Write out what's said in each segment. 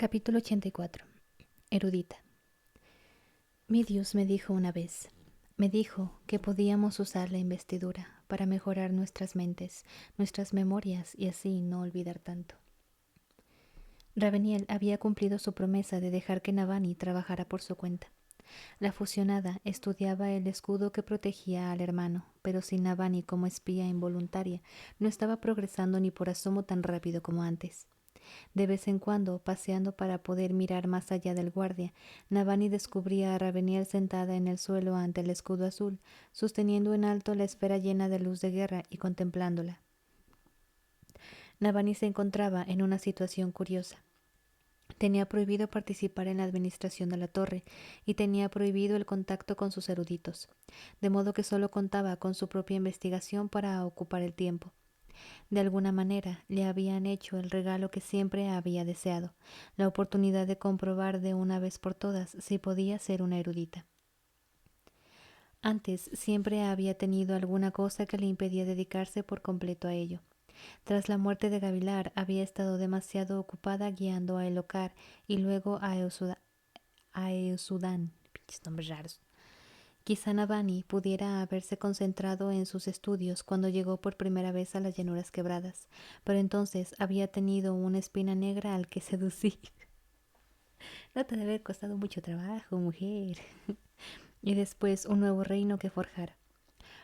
Capítulo 84. Erudita. Midius me dijo una vez, me dijo que podíamos usar la investidura para mejorar nuestras mentes, nuestras memorias y así no olvidar tanto. Raveniel había cumplido su promesa de dejar que Navani trabajara por su cuenta. La fusionada estudiaba el escudo que protegía al hermano, pero sin Navani como espía involuntaria, no estaba progresando ni por asomo tan rápido como antes. De vez en cuando, paseando para poder mirar más allá del guardia, Navani descubría a Raveniel sentada en el suelo ante el escudo azul, sosteniendo en alto la esfera llena de luz de guerra y contemplándola. Navani se encontraba en una situación curiosa. Tenía prohibido participar en la administración de la torre y tenía prohibido el contacto con sus eruditos, de modo que solo contaba con su propia investigación para ocupar el tiempo. De alguna manera le habían hecho el regalo que siempre había deseado, la oportunidad de comprobar de una vez por todas si podía ser una erudita. Antes siempre había tenido alguna cosa que le impedía dedicarse por completo a ello. Tras la muerte de Gavilar había estado demasiado ocupada guiando a Elhokar y luego a Eosudán. Pinches nombres raros. Quizá Navani pudiera haberse concentrado en sus estudios cuando llegó por primera vez a las llanuras quebradas, pero entonces había tenido una espina negra al que seducir. No te debe haber costado mucho trabajo, mujer. Y después un nuevo reino que forjar.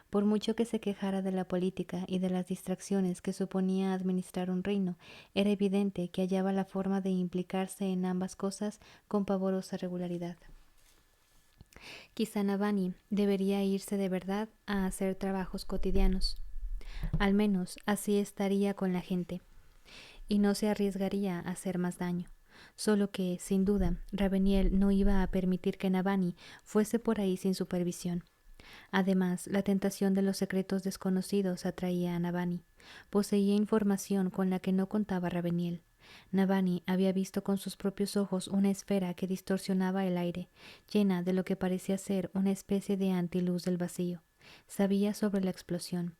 Por mucho que se quejara de la política y de las distracciones que suponía administrar un reino, era evidente que hallaba la forma de implicarse en ambas cosas con pavorosa regularidad. Quizá Navani debería irse de verdad a hacer trabajos cotidianos. Al menos así estaría con la gente, y no se arriesgaría a hacer más daño. Solo que, sin duda, Raveniel no iba a permitir que Navani fuese por ahí sin supervisión. Además, la tentación de los secretos desconocidos atraía a Navani. Poseía información con la que no contaba Raveniel. Navani había visto con sus propios ojos una esfera que distorsionaba el aire, llena de lo que parecía ser una especie de antiluz del vacío. Sabía sobre la explosión.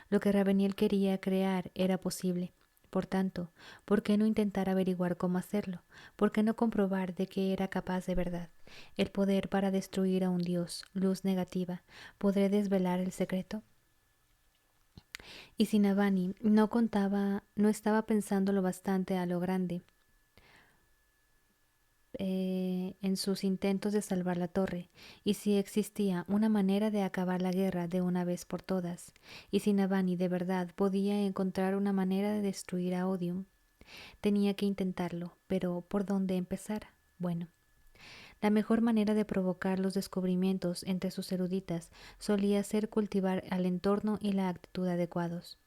Lo que Raveniel quería crear era posible. Por tanto, ¿por qué no intentar averiguar cómo hacerlo? ¿Por qué no comprobar de qué era capaz de verdad? El poder para destruir a un dios, luz negativa. ¿Podré desvelar el secreto? Y si Navani no estaba pensando lo bastante a lo grande en sus intentos de salvar la torre, y si existía una manera de acabar la guerra de una vez por todas, y si Navani de verdad podía encontrar una manera de destruir a Odium, tenía que intentarlo, pero ¿por dónde empezar? Bueno, la mejor manera de provocar los descubrimientos entre sus eruditas solía ser cultivar al entorno y la actitud adecuados.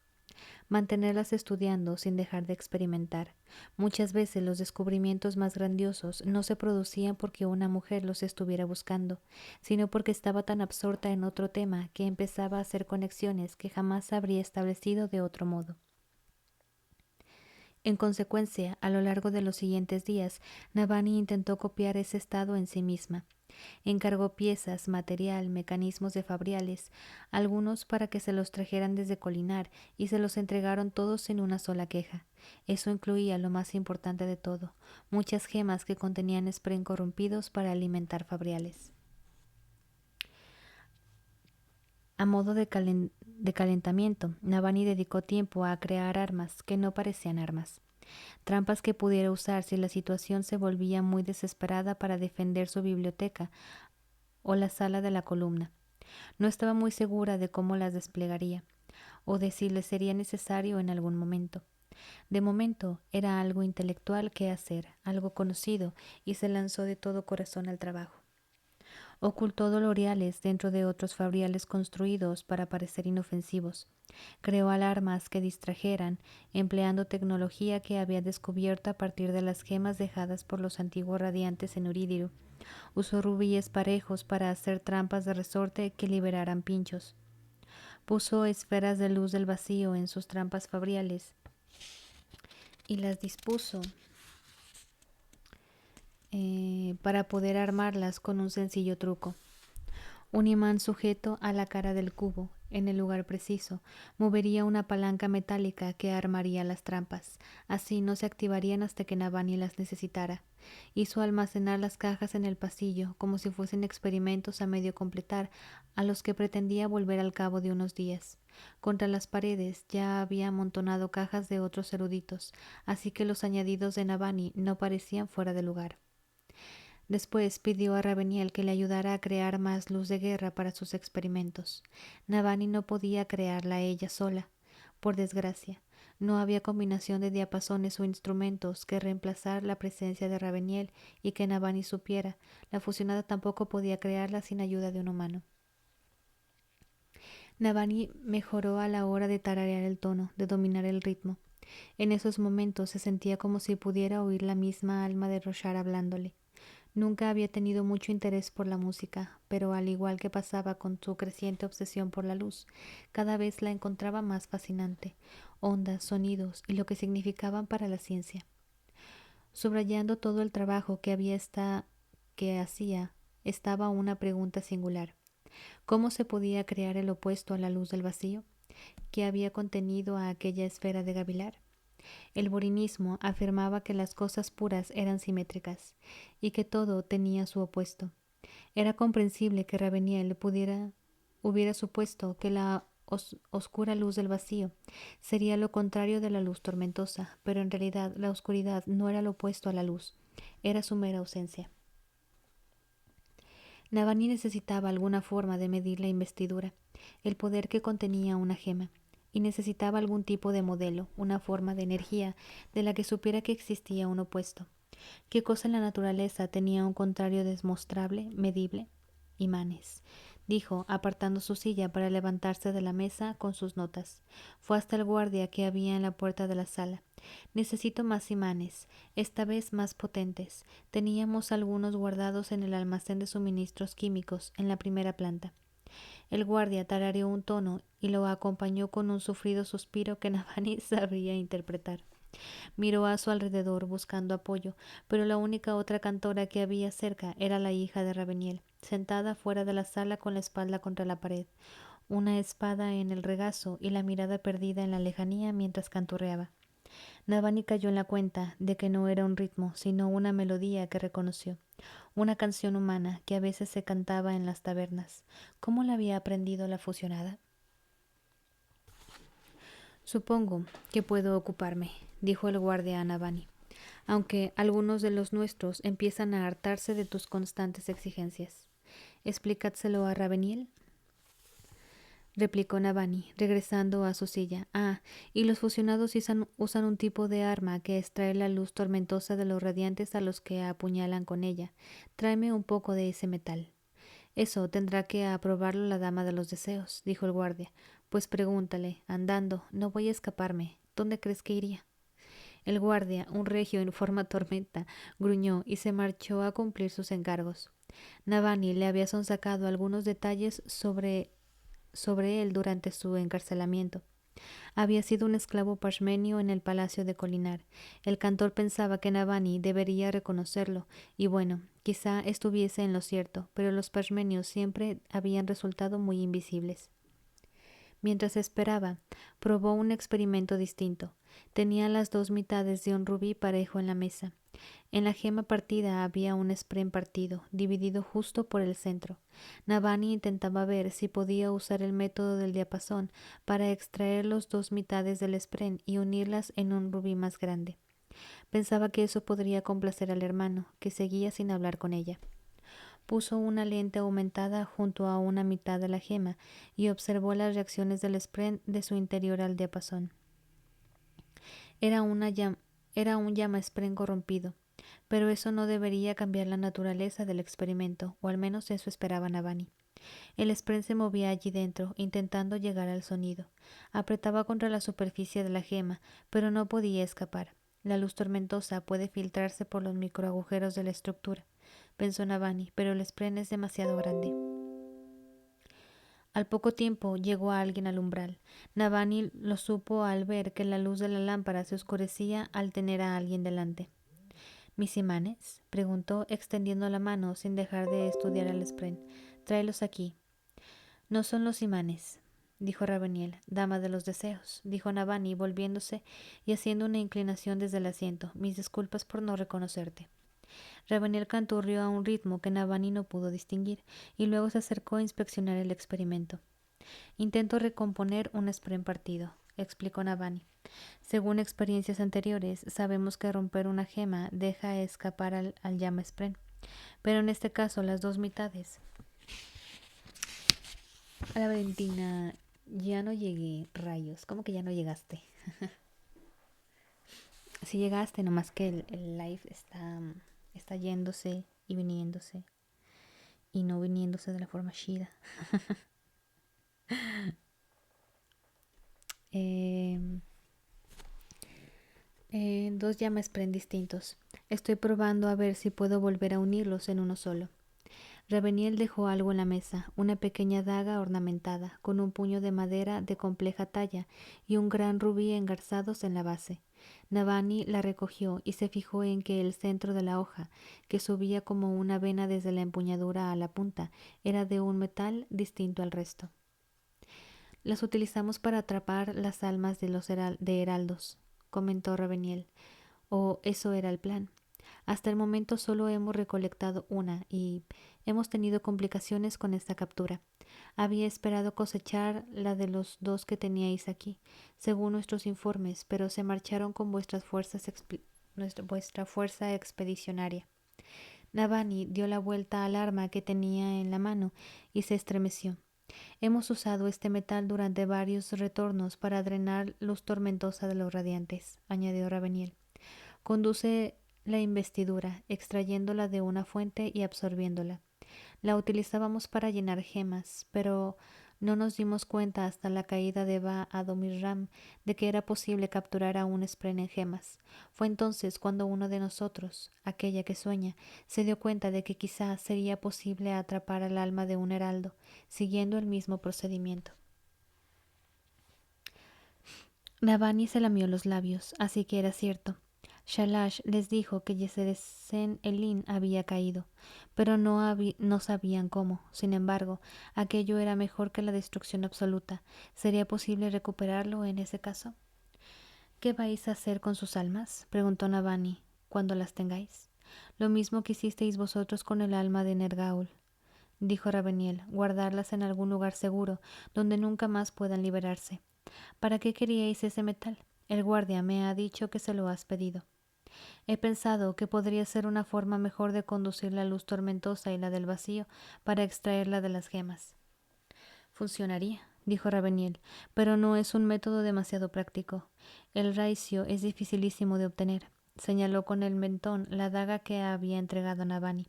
Mantenerlas estudiando sin dejar de experimentar. Muchas veces los descubrimientos más grandiosos no se producían porque una mujer los estuviera buscando, sino porque estaba tan absorta en otro tema que empezaba a hacer conexiones que jamás habría establecido de otro modo. En consecuencia, a lo largo de los siguientes días, Navani intentó copiar ese estado en sí misma. Encargó piezas, material, mecanismos de fabriales, algunos para que se los trajeran desde Colinar, y se los entregaron todos en una sola queja. Eso incluía lo más importante de todo, muchas gemas que contenían spren corrompidos para alimentar fabriales. A modo de calentamiento, Navani dedicó tiempo a crear armas que no parecían armas. Trampas que pudiera usar si la situación se volvía muy desesperada para defender su biblioteca o la sala de la columna. No estaba muy segura de cómo las desplegaría, o de si le sería necesario en algún momento. De momento era algo intelectual que hacer, algo conocido, y se lanzó de todo corazón al trabajo. Ocultó doloriales dentro de otros fabriales construidos para parecer inofensivos. Creó alarmas que distrajeran, empleando tecnología que había descubierto a partir de las gemas dejadas por los antiguos radiantes en Urídiru. Usó rubíes parejos para hacer trampas de resorte que liberaran pinchos. Puso esferas de luz del vacío en sus trampas fabriales y las dispuso para poder armarlas con un sencillo truco. Un imán sujeto a la cara del cubo en el lugar preciso, movería una palanca metálica que armaría las trampas. Así no se activarían hasta que Navani las necesitara. Hizo almacenar las cajas en el pasillo, como si fuesen experimentos a medio completar, a los que pretendía volver al cabo de unos días. Contra las paredes ya había amontonado cajas de otros eruditos, así que los añadidos de Navani no parecían fuera de lugar. Después pidió a Raveniel que le ayudara a crear más luz de guerra para sus experimentos. Navani no podía crearla ella sola. Por desgracia, no había combinación de diapasones o instrumentos que reemplazar la presencia de Raveniel y que Navani supiera. La fusionada tampoco podía crearla sin ayuda de un humano. Navani mejoró a la hora de tararear el tono, de dominar el ritmo. En esos momentos se sentía como si pudiera oír la misma alma de Roshar hablándole. Nunca había tenido mucho interés por la música, pero al igual que pasaba con su creciente obsesión por la luz, cada vez la encontraba más fascinante, ondas, sonidos y lo que significaban para la ciencia. Subrayando todo el trabajo que hacía, estaba una pregunta singular. ¿Cómo se podía crear el opuesto a la luz del vacío? ¿Qué había contenido a aquella esfera de gavilar? El borinismo afirmaba que las cosas puras eran simétricas y que todo tenía su opuesto. Era comprensible que Raveniel hubiera supuesto que la oscura luz del vacío sería lo contrario de la luz tormentosa, pero en realidad la oscuridad no era lo opuesto a la luz, era su mera ausencia. Navani necesitaba alguna forma de medir la investidura, el poder que contenía una gema, y necesitaba algún tipo de modelo, una forma de energía de la que supiera que existía un opuesto. ¿Qué cosa en la naturaleza tenía un contrario demostrable, medible? Imanes, dijo, apartando su silla para levantarse de la mesa con sus notas. Fue hasta el guardia que había en la puerta de la sala. Necesito más imanes, esta vez más potentes. Teníamos algunos guardados en el almacén de suministros químicos, en la primera planta. El guardia tarareó un tono y lo acompañó con un sufrido suspiro que Navani sabría interpretar. Miró a su alrededor buscando apoyo, pero la única otra cantora que había cerca era la hija de Raveniel, sentada fuera de la sala con la espalda contra la pared, una espada en el regazo y la mirada perdida en la lejanía mientras canturreaba. Navani cayó en la cuenta de que no era un ritmo, sino una melodía que reconoció, una canción humana que a veces se cantaba en las tabernas. ¿Cómo la había aprendido la fusionada? Supongo que puedo ocuparme, dijo el guardia a Navani, aunque algunos de los nuestros empiezan a hartarse de tus constantes exigencias. Explícadselo a Raveniel, replicó Navani, regresando a su silla. Ah, y los fusionados usan un tipo de arma que extrae la luz tormentosa de los radiantes a los que apuñalan con ella. Tráeme un poco de ese metal. Eso tendrá que aprobarlo la dama de los deseos, dijo el guardia. Pues pregúntale, andando, no voy a escaparme. ¿Dónde crees que iría? El guardia, un regio en forma tormenta, gruñó y se marchó a cumplir sus encargos. Navani le había sonsacado algunos detalles sobre él durante su encarcelamiento. Había sido un esclavo pashmenio en el palacio de Colinar. El cantor pensaba que Navani debería reconocerlo, y bueno, quizá estuviese en lo cierto, pero los pashmenios siempre habían resultado muy invisibles. Mientras esperaba, probó un experimento distinto. Tenía las dos mitades de un rubí parejo en la mesa. En la gema partida había un spren partido, dividido justo por el centro. Navani intentaba ver si podía usar el método del diapasón para extraer las dos mitades del spren y unirlas en un rubí más grande. Pensaba que eso podría complacer al hermano, que seguía sin hablar con ella. Puso una lente aumentada junto a una mitad de la gema y observó las reacciones del spren de su interior al diapasón. Era un llama spren corrompido, pero eso no debería cambiar la naturaleza del experimento, o al menos eso esperaba Navani. El spren se movía allí dentro, intentando llegar al sonido. Apretaba contra la superficie de la gema, pero no podía escapar. La luz tormentosa puede filtrarse por los microagujeros de la estructura, pensó Navani, pero el spren es demasiado grande. Al poco tiempo llegó alguien al umbral. Navani lo supo al ver que la luz de la lámpara se oscurecía al tener a alguien delante. ¿Mis imanes? Preguntó, extendiendo la mano sin dejar de estudiar al spren. Tráelos aquí. No son los imanes. dijo Raveniel. Dama de los deseos, dijo Navani, volviéndose y haciendo una inclinación desde el asiento. Mis disculpas por no reconocerte. Raveniel canturrió a un ritmo que Navani no pudo distinguir, y luego se acercó a inspeccionar el experimento. Intento recomponer un spren partido, explicó Navani. Según experiencias anteriores, sabemos que romper una gema deja escapar al llama spren, pero en este caso las dos mitades. A la Valentina, ya no llegué, rayos, ¿cómo que ya no llegaste? Sí llegaste, nomás que el live está yéndose y viniéndose y no viniéndose de la forma chida. Dos llamas spren distintos. Estoy probando a ver si puedo volver a unirlos en uno solo. Raveniel dejó algo en la mesa, una pequeña daga ornamentada, con un puño de madera de compleja talla y un gran rubí engarzados en la base. Navani la recogió y se fijó en que el centro de la hoja, que subía como una vena desde la empuñadura a la punta, era de un metal distinto al resto. Las utilizamos para atrapar las almas de los heraldos, comentó Raveniel. O eso era el plan. Hasta el momento solo hemos recolectado una y hemos tenido complicaciones con esta captura. Había esperado cosechar la de los dos que teníais aquí, según nuestros informes, pero se marcharon con vuestra fuerza expedicionaria. Navani dio la vuelta al arma que tenía en la mano y se estremeció. Hemos usado este metal durante varios retornos para drenar luz tormentosa de los radiantes, añadió Raveniel. Conduce la investidura, extrayéndola de una fuente y absorbiéndola. La utilizábamos para llenar gemas, pero no nos dimos cuenta hasta la caída de Ba-Adoniram de que era posible capturar a un spren en gemas. Fue entonces cuando uno de nosotros, aquella que sueña, se dio cuenta de que quizás sería posible atrapar al alma de un heraldo, siguiendo el mismo procedimiento. Navani se lamió los labios, así que era cierto. Shalash les dijo que Yeseresen-Elin había caído, pero no sabían cómo. Sin embargo, aquello era mejor que la destrucción absoluta. ¿Sería posible recuperarlo en ese caso? ¿Qué vais a hacer con sus almas?, preguntó Navani. Cuando las tengáis. Lo mismo que hicisteis vosotros con el alma de Nergaul, dijo Raveniel, guardarlas en algún lugar seguro, donde nunca más puedan liberarse. ¿Para qué queríais ese metal? El guardia me ha dicho que se lo has pedido. He pensado que podría ser una forma mejor de conducir la luz tormentosa y la del vacío para extraerla de las gemas. Funcionaría, dijo Raveniel, pero no es un método demasiado práctico. El raicio es dificilísimo de obtener. Señaló con el mentón la daga que había entregado a Navani.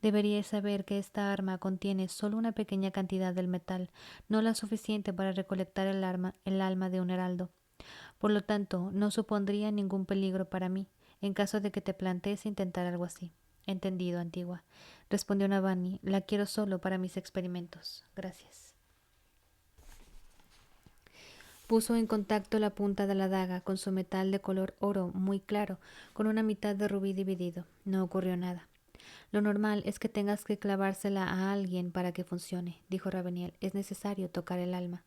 Deberíais saber que esta arma contiene solo una pequeña cantidad del metal, no la suficiente para recolectar el alma de un heraldo. Por lo tanto, no supondría ningún peligro para mí, en caso de que te plantees intentar algo así. Entendido, antigua, respondió Navani. La quiero solo para mis experimentos. Gracias. Puso en contacto la punta de la daga con su metal de color oro muy claro, con una mitad de rubí dividido. No ocurrió nada. Lo normal es que tengas que clavársela a alguien para que funcione, dijo Raveniel. Es necesario tocar el alma.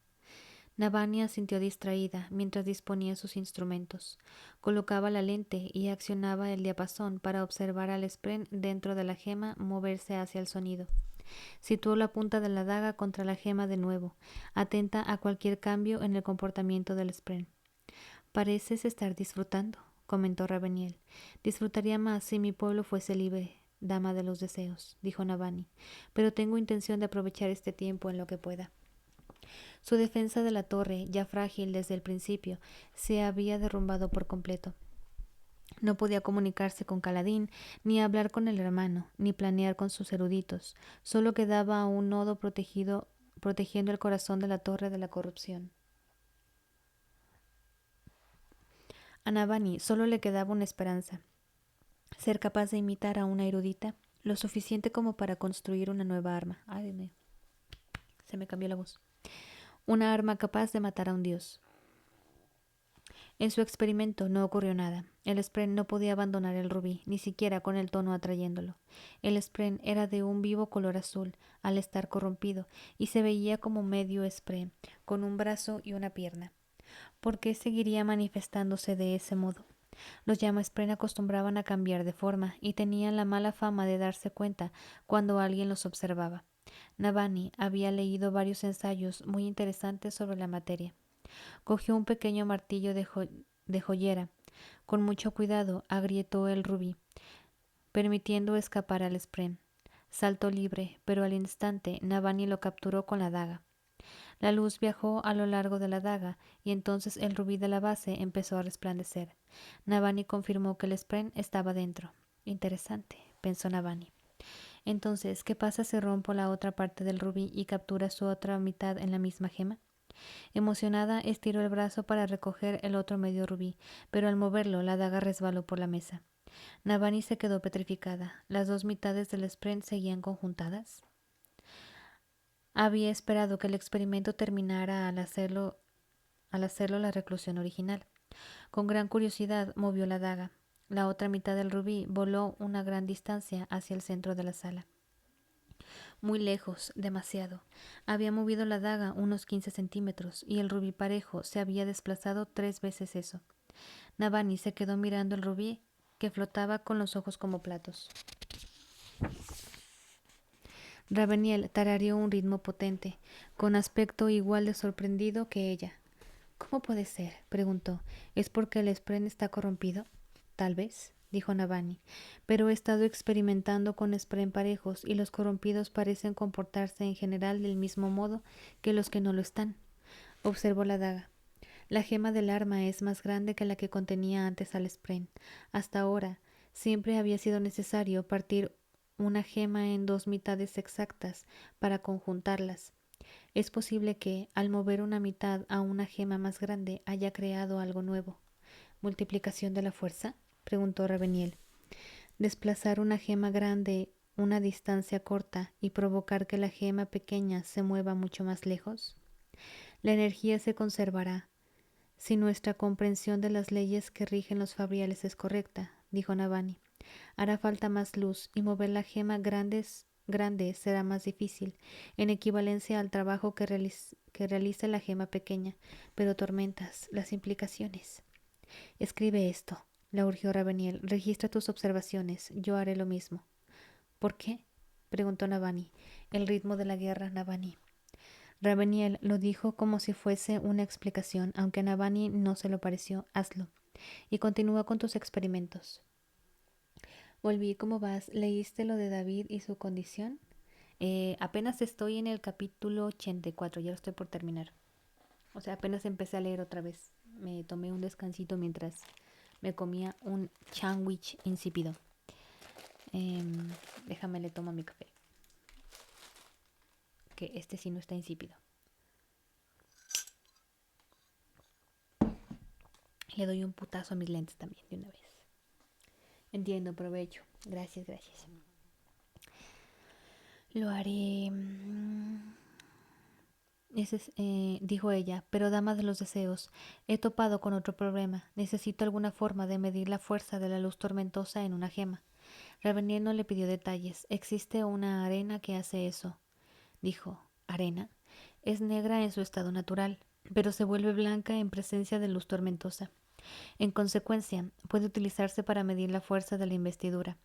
Navani asintió distraída mientras disponía sus instrumentos. Colocaba la lente y accionaba el diapasón para observar al spren dentro de la gema moverse hacia el sonido. Situó la punta de la daga contra la gema de nuevo, atenta a cualquier cambio en el comportamiento del spren. Pareces estar disfrutando, comentó Raveniel. Disfrutaría más si mi pueblo fuese libre, dama de los deseos, dijo Navani, pero tengo intención de aprovechar este tiempo en lo que pueda. Su defensa de la torre, ya frágil desde el principio, se había derrumbado por completo. No podía comunicarse con Kaladin, ni hablar con el hermano, ni planear con sus eruditos. Solo quedaba un nodo protegiendo el corazón de la torre de la corrupción. A Navani solo le quedaba una esperanza: ser capaz de imitar a una erudita lo suficiente como para construir una nueva arma. Ay, se me cambió la voz. Una arma capaz de matar a un dios. En su experimento no ocurrió nada. El spren no podía abandonar el rubí, ni siquiera con el tono atrayéndolo. El spren era de un vivo color azul, al estar corrompido, y se veía como medio spren, con un brazo y una pierna. ¿Por qué seguiría manifestándose de ese modo? Los llamaspren acostumbraban a cambiar de forma y tenían la mala fama de darse cuenta cuando alguien los observaba. Navani había leído varios ensayos muy interesantes sobre la materia. Cogió un pequeño martillo de joyera. Con mucho cuidado agrietó el rubí, permitiendo escapar al spren. Saltó libre, pero al instante Navani lo capturó con la daga. La luz viajó a lo largo de la daga y entonces el rubí de la base empezó a resplandecer. Navani confirmó que el spren estaba dentro. Interesante, pensó Navani. Entonces, ¿qué pasa si rompo la otra parte del rubí y captura su otra mitad en la misma gema? Emocionada, estiró el brazo para recoger el otro medio rubí, pero al moverlo la daga resbaló por la mesa. Navani se quedó petrificada. ¿Las dos mitades del spren seguían conjuntadas? Había esperado que el experimento terminara al hacerlo la reclusión original. Con gran curiosidad movió la daga. La otra mitad del rubí voló una gran distancia hacia el centro de la sala. Muy lejos, demasiado. Había movido la daga unos 15 centímetros y el rubí parejo se había desplazado 3 veces eso. Navani se quedó mirando el rubí que flotaba con los ojos como platos. Raveniel tarareó un ritmo potente, con aspecto igual de sorprendido que ella. ¿Cómo puede ser? Preguntó. ¿Es porque el spren está corrompido? Tal vez, dijo Navani, pero he estado experimentando con spren parejos y los corrompidos parecen comportarse en general del mismo modo que los que no lo están. Observó la daga. La gema del arma es más grande que la que contenía antes al spren. Hasta ahora, siempre había sido necesario partir una gema en dos mitades exactas para conjuntarlas. Es posible que, al mover una mitad a una gema más grande, haya creado algo nuevo. ¿Multiplicación de la fuerza?, preguntó Raveniel. Desplazar una gema grande una distancia corta y provocar que la gema pequeña se mueva mucho más lejos. La energía se conservará si nuestra comprensión de las leyes que rigen los fabriales es correcta, dijo Navani. Hará falta más luz y mover la gema grande será más difícil, en equivalencia al trabajo que realiza la gema pequeña, pero tormentas, las implicaciones. Escribe esto, la urgió Raveniel. Registra tus observaciones, yo haré lo mismo. ¿Por qué?, preguntó Navani. El ritmo de la guerra, Navani. Raveniel lo dijo como si fuese una explicación, aunque a Navani no se lo pareció. Hazlo. Y continúa con tus experimentos. Volví, ¿cómo vas? ¿Leíste lo de David y su condición? Apenas estoy en el capítulo 84, ya lo estoy por terminar. O sea, apenas empecé a leer otra vez. Me tomé un descansito mientras me comía un sándwich insípido. Déjame le tomo mi café. Que este sí no está insípido. Le doy un putazo a mis lentes también de una vez. Entiendo, provecho. Gracias, gracias. Lo haré. Dijo ella, pero dama de los deseos, he topado con otro problema. Necesito alguna forma de medir la fuerza de la luz tormentosa en una gema. Raveniel no le pidió detalles. Existe una arena que hace eso. Dijo, ¿arena? Es negra en su estado natural, pero se vuelve blanca en presencia de luz tormentosa. En consecuencia, puede utilizarse para medir la fuerza de la investidura.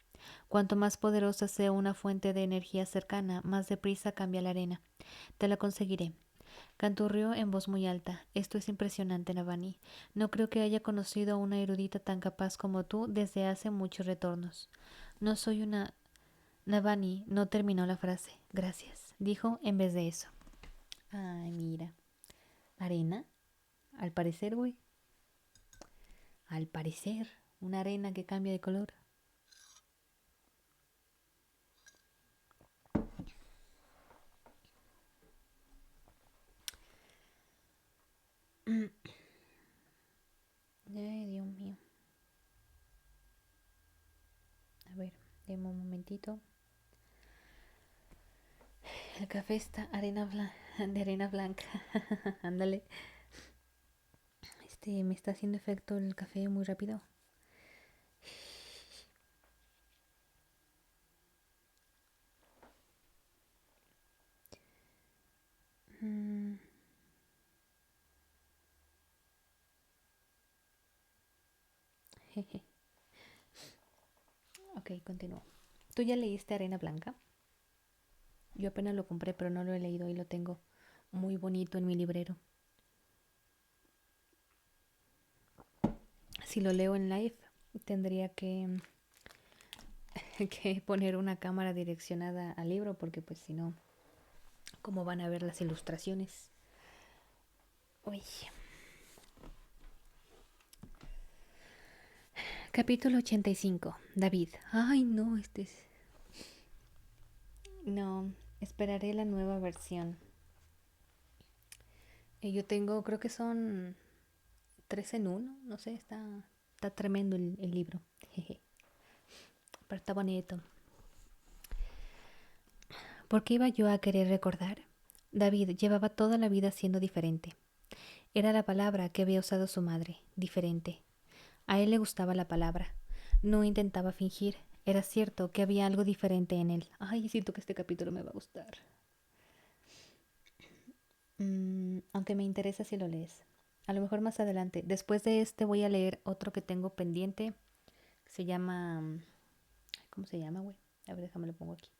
Cuanto más poderosa sea una fuente de energía cercana, más deprisa cambia la arena. Te la conseguiré. Canturrió en voz muy alta. Esto es impresionante, Navani. No creo que haya conocido a una erudita tan capaz como tú desde hace muchos retornos. No soy una... Navani no terminó la frase. Gracias, dijo en vez de eso. Ay, mira. ¿Arena? Al parecer, güey. Al parecer, una arena que cambia de color. Ay, Dios mío. A ver, deme un momentito. El café está de arena blanca. Ándale. Me está haciendo efecto el café muy rápido. Mm, jeje. Ok, continúo. ¿Tú ya leíste Arena Blanca? Yo apenas lo compré, pero no lo he leído y lo tengo muy bonito en mi librero. Si lo leo en live, tendría que poner una cámara direccionada al libro, porque pues si no, ¿cómo van a ver las ilustraciones? Uy. Capítulo 85. David. Ay, no, este es... No, esperaré la nueva versión. Yo tengo, creo que son 3 en 1, no sé, está tremendo el libro. Jeje. Pero está bonito. ¿Por qué iba yo a querer recordar? David llevaba toda la vida siendo diferente. Era la palabra que había usado su madre, diferente. A él le gustaba la palabra. No intentaba fingir. Era cierto que había algo diferente en él. Ay, siento que este capítulo me va a gustar. Aunque me interesa si lo lees. A lo mejor más adelante. Después de este voy a leer otro que tengo pendiente. Se llama... ¿Cómo se llama, güey? A ver, déjame lo pongo aquí.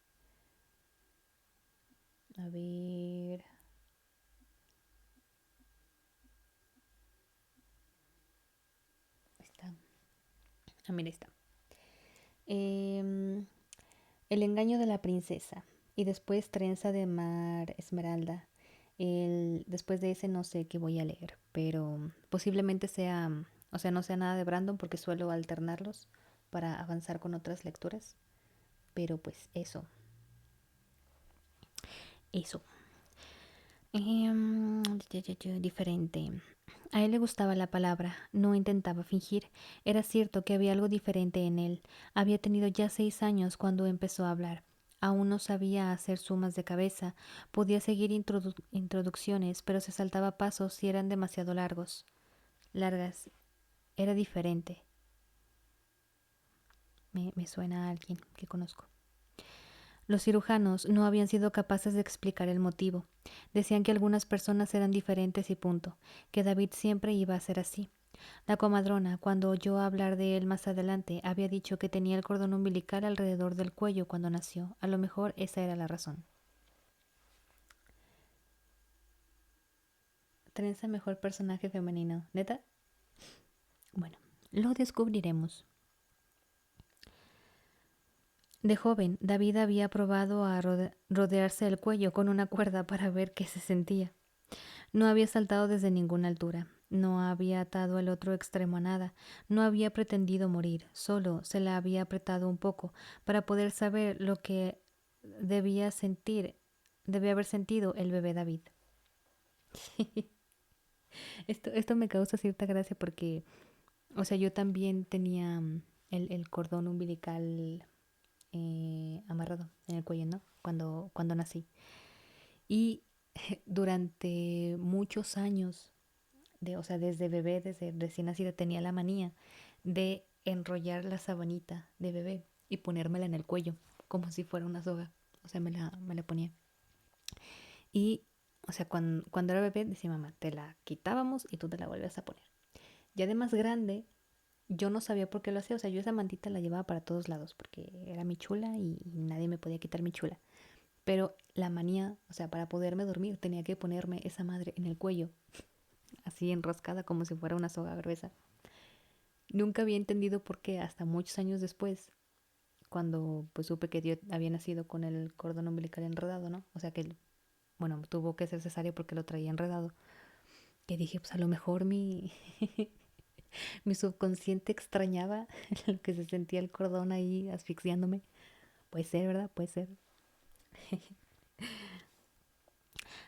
A ver... Está. Ah, mira, está. El engaño de la princesa. Y después Trenza de Mar Esmeralda. Después de ese no sé qué voy a leer. Pero posiblemente sea... O sea, no sea nada de Brandon porque suelo alternarlos para avanzar con otras lecturas. Pero pues eso. Eso. Diferente. A él le gustaba la palabra, no intentaba fingir. Era cierto que había algo diferente en él. Había tenido ya 6 años cuando empezó a hablar. Aún no sabía hacer sumas de cabeza, podía seguir introducciones, pero se saltaba pasos si eran demasiado largas. Era diferente. Me suena a alguien que conozco. Los cirujanos no habían sido capaces de explicar el motivo. Decían que algunas personas eran diferentes y punto, que David siempre iba a ser así. La comadrona, cuando oyó hablar de él más adelante, había dicho que tenía el cordón umbilical alrededor del cuello cuando nació. A lo mejor esa era la razón. Trenza mejor personaje femenino. ¿Neta? Bueno, lo descubriremos. De joven, David había probado a rodearse el cuello con una cuerda para ver qué se sentía. No había saltado desde ninguna altura, no había atado el otro extremo a nada, no había pretendido morir, solo se la había apretado un poco para poder saber lo que debía haber sentido el bebé David. Esto me causa cierta gracia porque, o sea, yo también tenía el cordón umbilical amarrado en el cuello, ¿no? Cuando nací. Y durante muchos años, o sea, desde bebé, desde recién nacida, tenía la manía de enrollar la sabanita de bebé y ponérmela en el cuello, como si fuera una soga. O sea, me la ponía. Y, o sea, cuando era bebé, decía mamá, te la quitábamos y tú te la volvías a poner. Ya de más grande, yo no sabía por qué lo hacía. O sea, yo esa mantita la llevaba para todos lados porque era mi chula y nadie me podía quitar mi chula. Pero la manía, o sea, para poderme dormir tenía que ponerme esa madre en el cuello, así enroscada como si fuera una soga gruesa. Nunca había entendido por qué hasta muchos años después, cuando pues supe que yo había nacido con el cordón umbilical enredado, ¿no? O sea que, bueno, tuvo que ser cesárea porque lo traía enredado. Que dije, pues a lo mejor mi subconsciente extrañaba lo que se sentía el cordón ahí asfixiándome. Puede ser, ¿verdad? Puede ser.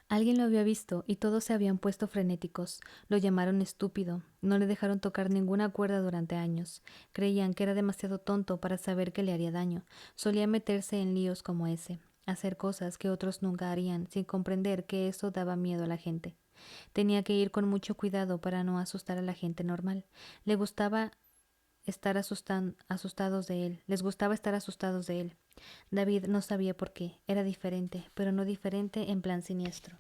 Alguien lo había visto y todos se habían puesto frenéticos. Lo llamaron estúpido. No le dejaron tocar ninguna cuerda durante años. Creían que era demasiado tonto para saber que le haría daño. Solía meterse en líos como ese, hacer cosas que otros nunca harían, sin comprender que eso daba miedo a la gente. Tenía que ir con mucho cuidado para no asustar a la gente normal. Le gustaba estar asustados de él. Les gustaba estar asustados de él. David no sabía por qué. Era diferente, pero no diferente en plan siniestro.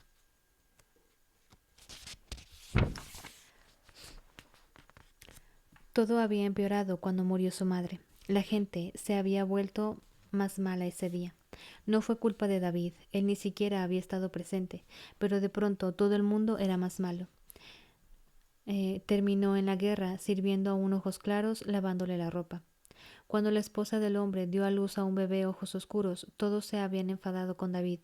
Todo había empeorado cuando murió su madre. La gente se había vuelto más mala ese día. No fue culpa de David, él ni siquiera había estado presente, pero de pronto todo el mundo era más malo. Terminó en la guerra sirviendo a un ojos claros, lavándole la ropa. Cuando la esposa del hombre dio a luz a un bebé ojos oscuros, todos se habían enfadado con David.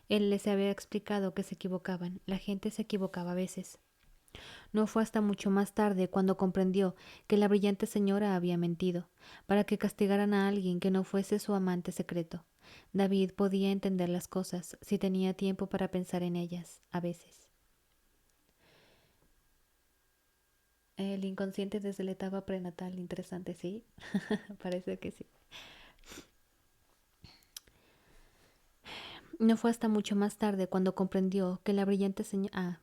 Él les había explicado que se equivocaban. La gente se equivocaba a veces. No fue hasta mucho más tarde cuando comprendió que la brillante señora había mentido, para que castigaran a alguien que no fuese su amante secreto. David podía entender las cosas si tenía tiempo para pensar en ellas, a veces. El inconsciente desde la etapa prenatal, interesante, ¿sí? Parece que sí. No fue hasta mucho más tarde cuando comprendió que la brillante señora...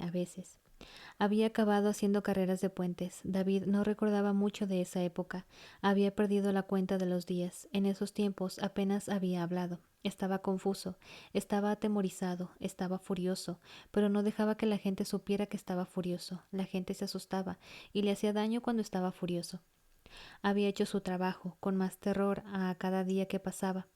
a veces. Había acabado haciendo carreras de puentes. David no recordaba mucho de esa época. Había perdido la cuenta de los días. En esos tiempos apenas había hablado. Estaba confuso, estaba atemorizado, estaba furioso, pero no dejaba que la gente supiera que estaba furioso. La gente se asustaba y le hacía daño cuando estaba furioso. Había hecho su trabajo, con más terror a cada día que pasaba.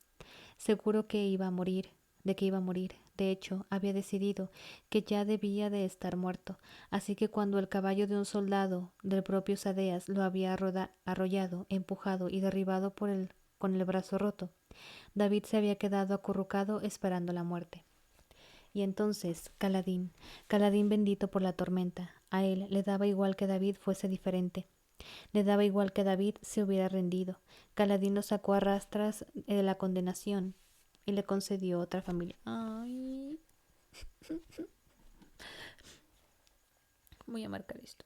Seguro que iba a morir, de que iba a morir. De hecho, había decidido que ya debía de estar muerto, así que cuando el caballo de un soldado del propio Sadeas lo había arrollado, empujado y derribado con el brazo roto, David se había quedado acurrucado esperando la muerte. Y entonces, Caladín bendito por la tormenta, a él le daba igual que David fuese diferente. Le daba igual que David se hubiera rendido. Caladín lo sacó a rastras de la condenación y le concedió otra familia. Ay, voy a marcar esto.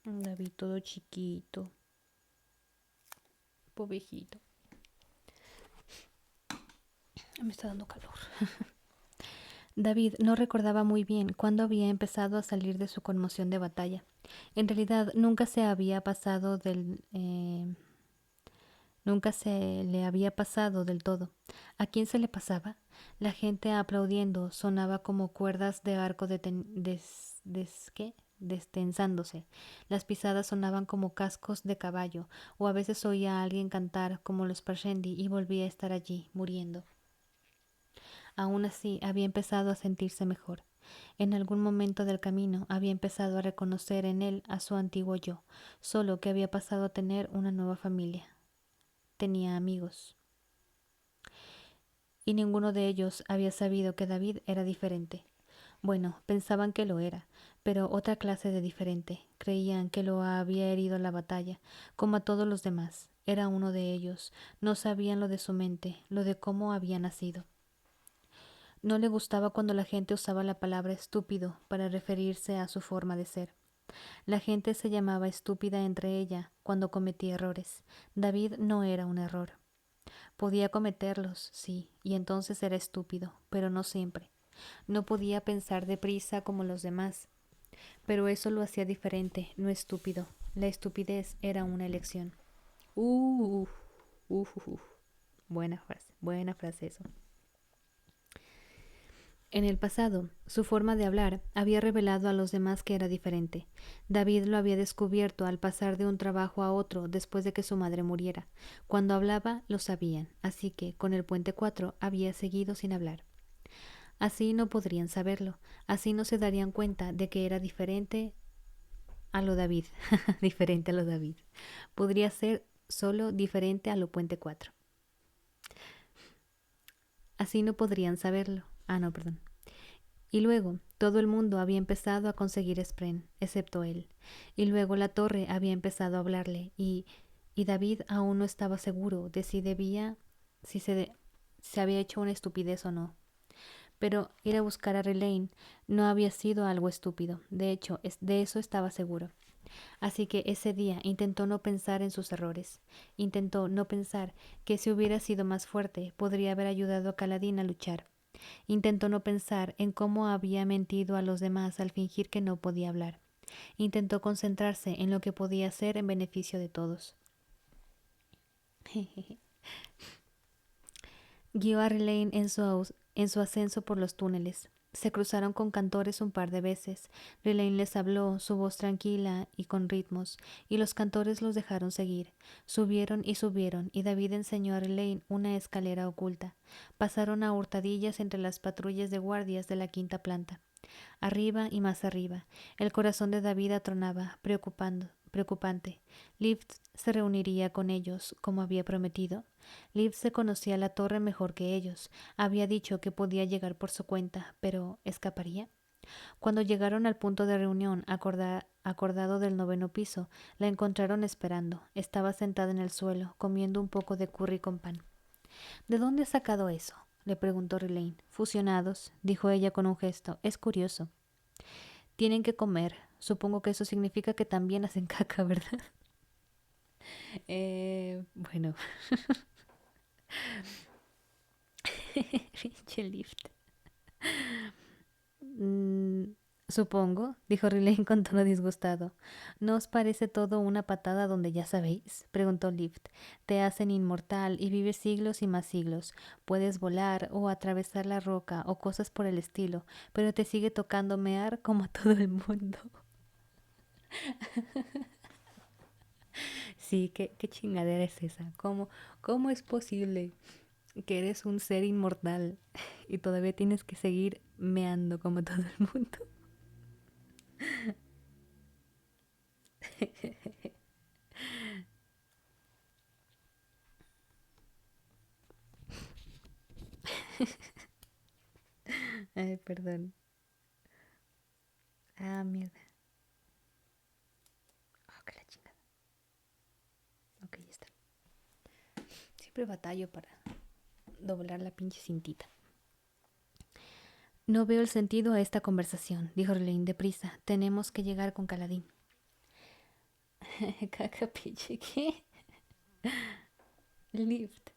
David todo chiquito, pobrecito. Me está dando calor. David no recordaba muy bien cuándo había empezado a salir de su conmoción de batalla. En realidad nunca se le había pasado del todo. ¿A quién se le pasaba? La gente aplaudiendo sonaba como cuerdas de arco destensándose. Las pisadas sonaban como cascos de caballo, o a veces oía a alguien cantar como los Parshendi y volvía a estar allí, muriendo. Aún así, había empezado a sentirse mejor. En algún momento del camino había empezado a reconocer en él a su antiguo yo, solo que había pasado a tener una nueva familia. Tenía amigos. Y ninguno de ellos había sabido que David era diferente. Bueno, pensaban que lo era, pero otra clase de diferente. Creían que lo había herido la batalla, como a todos los demás. Era uno de ellos. No sabían lo de su mente, lo de cómo había nacido. No le gustaba cuando la gente usaba la palabra estúpido para referirse a su forma de ser. La gente se llamaba estúpida entre ella cuando cometía errores. David no era un error. Podía cometerlos, sí, y entonces era estúpido, pero no siempre. No podía pensar deprisa como los demás, pero eso lo hacía diferente, no estúpido. La estupidez era una elección. Uh, uh, uh, uh. Buena frase eso. En el pasado, su forma de hablar había revelado a los demás que era diferente. David lo había descubierto al pasar de un trabajo a otro después de que su madre muriera. Cuando hablaba, lo sabían, así que, con el puente 4, había seguido sin hablar. Así no podrían saberlo, así no se darían cuenta de que era diferente a lo David, diferente a lo David. Podría ser solo diferente a lo puente 4. Así no podrían saberlo. No, perdón. Y luego, todo el mundo había empezado a conseguir Spren, excepto él. Y luego la torre había empezado a hablarle, y y David aún no estaba seguro de si se había hecho una estupidez o no. Pero ir a buscar a Relaine no había sido algo estúpido. De hecho, de eso estaba seguro. Así que ese día intentó no pensar en sus errores. Intentó no pensar que si hubiera sido más fuerte podría haber ayudado a Kaladin a luchar. Intentó no pensar en cómo había mentido a los demás al fingir que no podía hablar. Intentó concentrarse en lo que podía hacer en beneficio de todos. Guió a Relaine en su ascenso por los túneles. Se cruzaron con cantores un par de veces. Relaine les habló, su voz tranquila y con ritmos, y los cantores los dejaron seguir. Subieron, y David enseñó a Relaine una escalera oculta. Pasaron a hurtadillas entre las patrullas de guardias de la quinta planta. Arriba y más arriba. El corazón de David atronaba, preocupante. Lift se reuniría con ellos, como había prometido. Liv se conocía la torre mejor que ellos. Había dicho que podía llegar por su cuenta, pero ¿escaparía? Cuando llegaron al punto de reunión acordado del 9º piso, la encontraron esperando. Estaba sentada en el suelo, comiendo un poco de curry con pan. ¿De dónde has sacado eso?, le preguntó Relaine. Fusionados, dijo ella con un gesto. Es curioso. Tienen que comer. Supongo que eso significa que también hacen caca, ¿verdad? Bueno. Pinche Lift. Supongo, dijo Riley con tono disgustado. ¿No os parece todo una patada donde ya sabéis? Preguntó Lift. Te hacen inmortal y vives siglos y más siglos. Puedes volar o atravesar la roca o cosas por el estilo, pero te sigue tocando mear como a todo el mundo. Sí, qué chingadera es esa. ¿Cómo es posible que eres un ser inmortal y todavía tienes que seguir meando como todo el mundo? Ay, perdón. Ah, mierda. Oh, que la chingada. Ok, ya está. Siempre batallo para doblar la pinche cintita. No veo el sentido a esta conversación, dijo Relaine deprisa. Tenemos que llegar con Kaladin. Caca, pinche, ¿qué? Lift.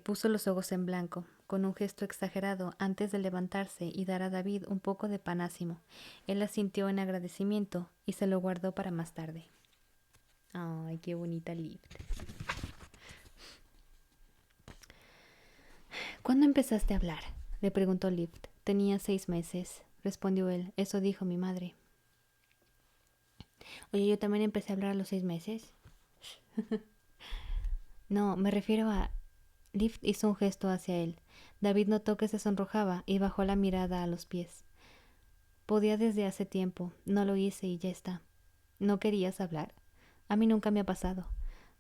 Puso los ojos en blanco, con un gesto exagerado, antes de levantarse y dar a David un poco de panásimo. Él asintió en agradecimiento y se lo guardó para más tarde. Ay, qué bonita Lift. ¿Cuándo empezaste a hablar?, le preguntó Lift. Tenía 6 meses, respondió él. Eso dijo mi madre. Oye, yo también empecé a hablar a los 6 meses. No, me refiero a... Lift hizo un gesto hacia él. David notó que se sonrojaba y bajó la mirada a los pies. Podía desde hace tiempo. No lo hice y ya está. ¿No querías hablar? A mí nunca me ha pasado.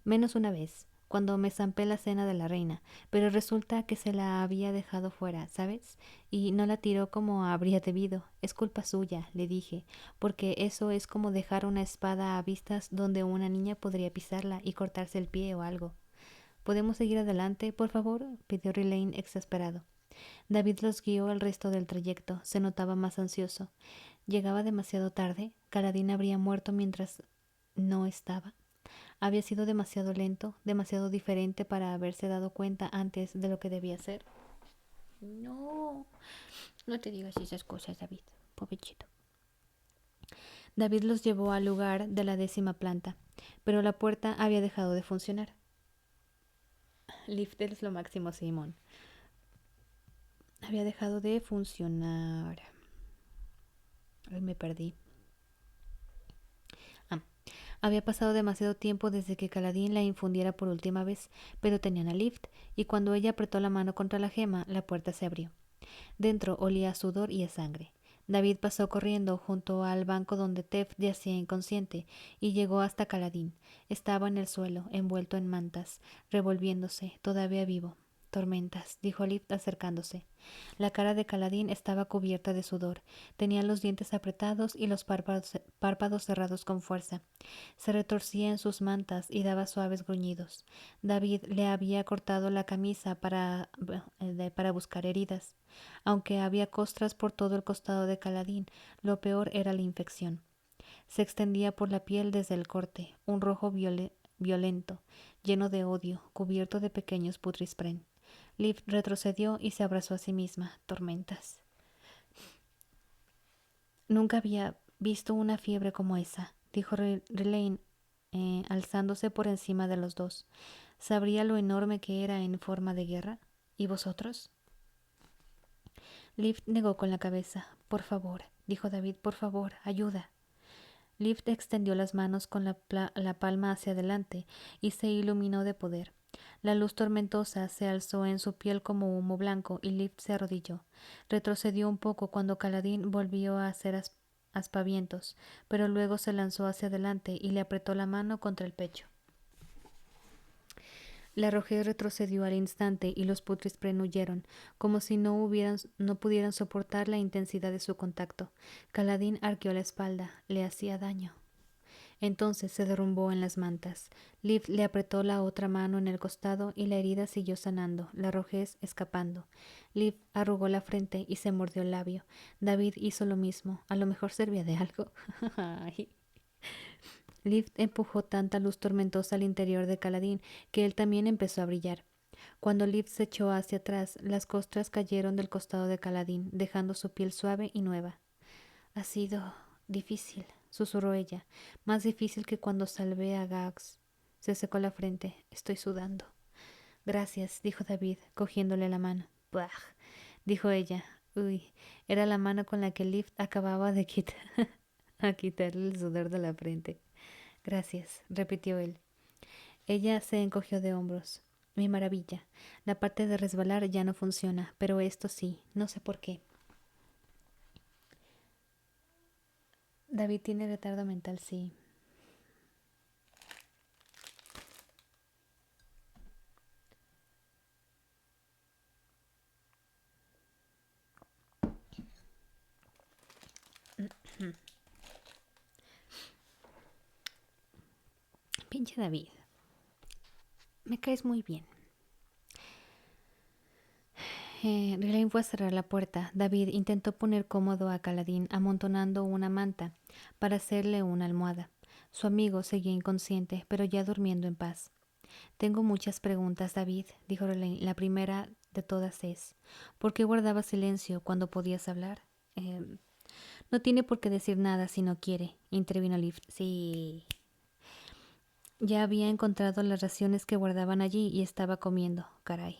Menos una vez, cuando me zampé la cena de la reina, pero resulta que se la había dejado fuera, ¿sabes? Y no la tiró como habría debido. Es culpa suya, le dije, porque eso es como dejar una espada a vistas donde una niña podría pisarla y cortarse el pie o algo. ¿Podemos seguir adelante, por favor?, pidió Relaine exasperado. David los guió el resto del trayecto. Se notaba más ansioso. Llegaba demasiado tarde. Kaladin habría muerto mientras no estaba. Había sido demasiado lento, demasiado diferente para haberse dado cuenta antes de lo que debía ser. No, no te digas esas cosas, David. Pobrecito. David los llevó al lugar de la 10ª planta, pero la puerta había dejado de funcionar. Lift es lo máximo, Simón. Había dejado de funcionar. Ay, me perdí. Había pasado demasiado tiempo desde que Kaladin la infundiera por última vez, pero tenían a Lift, y cuando ella apretó la mano contra la gema, la puerta se abrió. Dentro olía a sudor y a sangre. David pasó corriendo junto al banco donde Tef yacía inconsciente y llegó hasta Kaladin. Estaba en el suelo, envuelto en mantas, revolviéndose, todavía vivo. Tormentas, dijo Liv acercándose. La cara de Caladín estaba cubierta de sudor. Tenía los dientes apretados y los párpados cerrados con fuerza. Se retorcía en sus mantas y daba suaves gruñidos. David le había cortado la camisa para buscar heridas. Aunque había costras por todo el costado de Caladín, lo peor era la infección. Se extendía por la piel desde el corte, un rojo violento, lleno de odio, cubierto de pequeños putrisprén. Liv retrocedió y se abrazó a sí misma. Tormentas. Nunca había visto una fiebre como esa, dijo Relaine, alzándose por encima de los dos. ¿Sabría lo enorme que era en forma de guerra? ¿Y vosotros? Liv negó con la cabeza. Por favor, dijo David, por favor, ayuda. Liv extendió las manos con la palma hacia adelante y se iluminó de poder. La luz tormentosa se alzó en su piel como humo blanco y Liv se arrodilló. Retrocedió un poco cuando Caladín volvió a hacer aspavientos, pero luego se lanzó hacia adelante y le apretó la mano contra el pecho. La rojez retrocedió al instante y los putrisprén huyeron, como si no pudieran soportar la intensidad de su contacto. Caladín arqueó la espalda, le hacía daño. Entonces se derrumbó en las mantas. Liv le apretó la otra mano en el costado y la herida siguió sanando, la rojez escapando. Liv arrugó la frente y se mordió el labio. David hizo lo mismo. A lo mejor servía de algo. Liv empujó tanta luz tormentosa al interior de Caladín que él también empezó a brillar. Cuando Liv se echó hacia atrás, las costras cayeron del costado de Caladín, dejando su piel suave y nueva. Ha sido difícil, susurró ella, más difícil que cuando salvé a Gax. Se secó la frente. Estoy sudando. Gracias, dijo David, cogiéndole la mano. Bah, dijo ella. Uy, era la mano con la que Liv acababa de quitarle el sudor de la frente. Gracias, repitió él. Ella se encogió de hombros. Mi maravilla. La parte de resbalar ya no funciona, pero esto sí, no sé por qué. David tiene retardo mental, sí. Pinche David. Me caes muy bien. Relaine fue a cerrar la puerta. David intentó poner cómodo a Caladín amontonando una manta para hacerle una almohada. Su amigo seguía inconsciente, pero ya durmiendo en paz. Tengo muchas preguntas, David, dijo Relaine. La primera de todas es, ¿por qué guardabas silencio cuando podías hablar? No tiene por qué decir nada si no quiere, intervino Liv. Sí. Ya había encontrado las raciones que guardaban allí y estaba comiendo. Caray.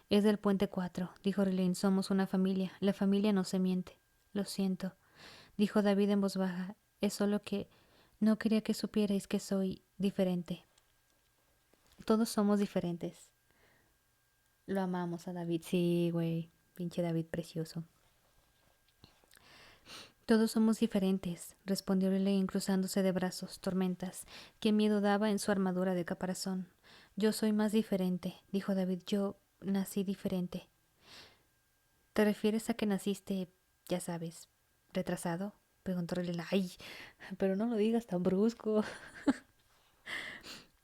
Es del puente 4, dijo Relaine. Somos una familia. La familia no se miente. Lo siento, dijo David en voz baja. Es solo que no quería que supierais que soy diferente. Todos somos diferentes. Lo amamos a David. Sí, güey. Pinche David precioso. Todos somos diferentes, respondió Relaine cruzándose de brazos. Tormentas. Qué miedo daba en su armadura de caparazón. Yo soy más diferente, dijo David. Yo nací diferente. ¿Te refieres a que naciste, ya sabes, retrasado? Preguntó Relaine. Ay, pero no lo digas tan brusco.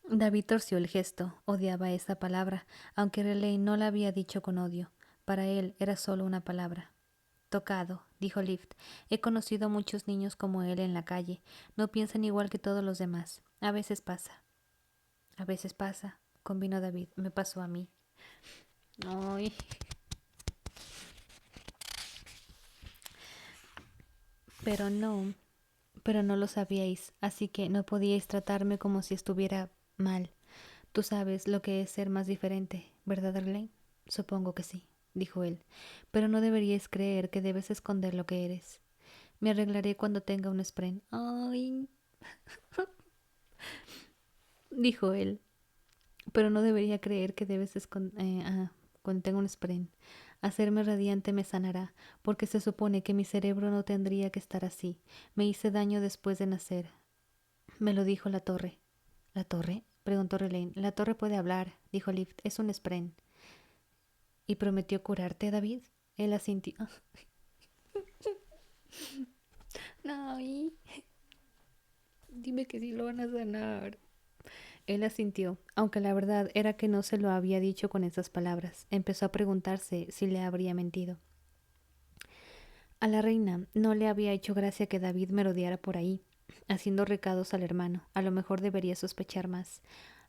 David torció el gesto. Odiaba esa palabra, aunque Relaine no la había dicho con odio. Para él era solo una palabra. Tocado, dijo Liv. He conocido a muchos niños como él en la calle. No piensan igual que todos los demás. A veces pasa. A veces pasa, convino David. Me pasó a mí. Ay. Pero no lo sabíais, así que no podíais tratarme como si estuviera mal. Tú sabes lo que es ser más diferente, ¿verdad, Arlene? Supongo que sí, dijo él, pero no deberíais creer que debes esconder lo que eres. Me arreglaré cuando tenga un spren. Ay, dijo él, pero no debería creer que debes esconder cuando tenga un spren. Hacerme radiante me sanará, porque se supone que mi cerebro no tendría que estar así. Me hice daño después de nacer. Me lo dijo la torre. ¿La torre? Preguntó Relaine. La torre puede hablar, dijo Lift. Es un spren. ¿Y prometió curarte, David? Él asintió. No, dime que sí lo van a sanar. Él asintió, aunque la verdad era que no se lo había dicho con esas palabras. Empezó a preguntarse si le habría mentido. A la reina no le había hecho gracia que David merodeara por ahí, haciendo recados al hermano. A lo mejor debería sospechar más,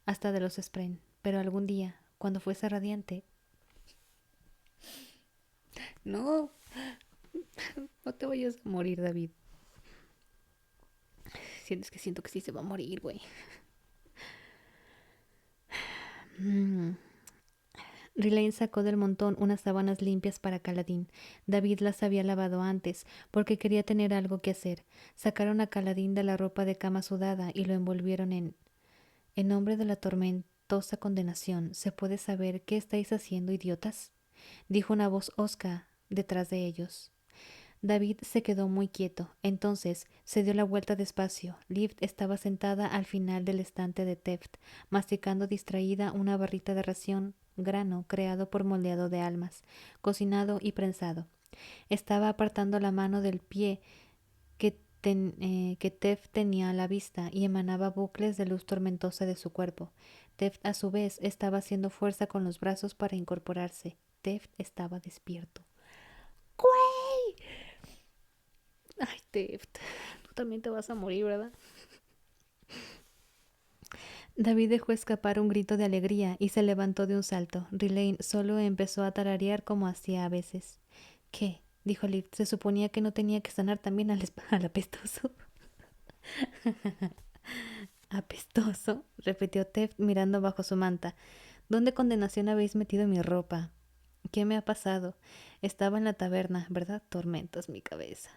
hasta de los Spren. Pero algún día, cuando fuese radiante... No, no te vayas a morir, David. Siento que sí se va a morir, güey. Riley sacó del montón unas sábanas limpias para Caladín. David las había lavado antes, porque quería tener algo que hacer. Sacaron a Caladín de la ropa de cama sudada y lo envolvieron en nombre de la tormentosa condenación. ¿Se puede saber qué estáis haciendo, idiotas? Dijo una voz hosca detrás de ellos. David se quedó muy quieto. Entonces se dio la vuelta despacio. Liv estaba sentada al final del estante de Teft, masticando distraída una barrita de ración, grano creado por moldeado de almas, cocinado y prensado. Estaba apartando la mano del pie que Teft tenía a la vista y emanaba bucles de luz tormentosa de su cuerpo. Teft, a su vez, estaba haciendo fuerza con los brazos para incorporarse. Teft estaba despierto. ¡Güey! Ay, Teft, tú también te vas a morir, ¿verdad? David dejó escapar un grito de alegría y se levantó de un salto. Riley solo empezó a tararear como hacía a veces. ¿Qué? Dijo Liv. Se suponía que no tenía que sanar también al apestoso. ¿Apestoso? Repitió Teft mirando bajo su manta. ¿Dónde condenación habéis metido mi ropa? ¿Qué me ha pasado? Estaba en la taberna, ¿verdad? Tormentas mi cabeza.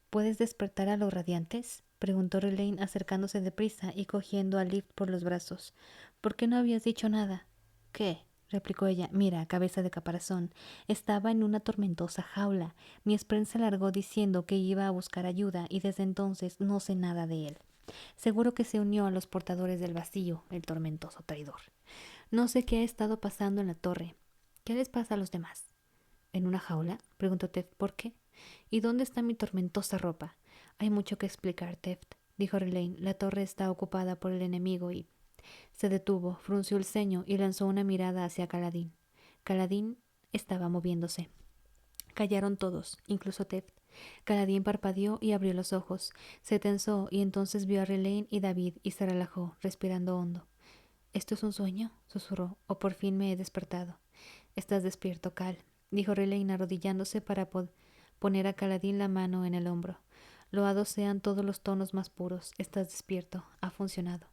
¿Puedes despertar a los radiantes? Preguntó Relaine acercándose deprisa y cogiendo a Liv por los brazos. ¿Por qué no habías dicho nada? ¿Qué? Replicó ella. Mira, cabeza de caparazón. Estaba en una tormentosa jaula. Mi Spren se largó diciendo que iba a buscar ayuda y desde entonces no sé nada de él. Seguro que se unió a los portadores del vacío, el tormentoso traidor. No sé qué ha estado pasando en la torre. ¿Qué les pasa a los demás? ¿En una jaula? Preguntó Teft. ¿Por qué? ¿Y dónde está mi tormentosa ropa? Hay mucho que explicar, Teft, dijo Relaine. La torre está ocupada por el enemigo y... Se detuvo, frunció el ceño y lanzó una mirada hacia Caladín. Caladín estaba moviéndose. Callaron todos, incluso Teft. Caladín parpadeó y abrió los ojos. Se tensó y entonces vio a Relaine y David y se relajó, respirando hondo. ¿Esto es un sueño? Susurró. ¿O por fin me he despertado? Estás despierto, Cal, dijo Relaine arrodillándose para poner a Caladín la mano en el hombro. Loados sean todos los tonos más puros. Estás despierto. Ha funcionado.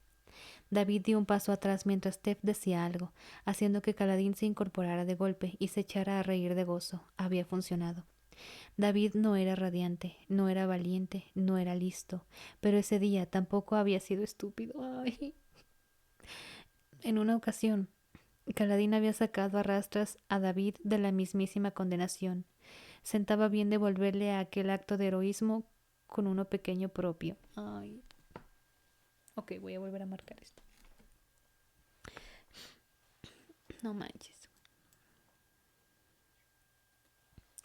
David dio un paso atrás mientras Tef decía algo, haciendo que Caladín se incorporara de golpe y se echara a reír de gozo. Había funcionado. David no era radiante, no era valiente, no era listo, pero ese día tampoco había sido estúpido. Ay. En una ocasión, Caladín había sacado a rastras a David de la mismísima condenación. Sentaba bien devolverle a aquel acto de heroísmo con uno pequeño propio. Ay. Ok, voy a volver a marcar esto. No manches.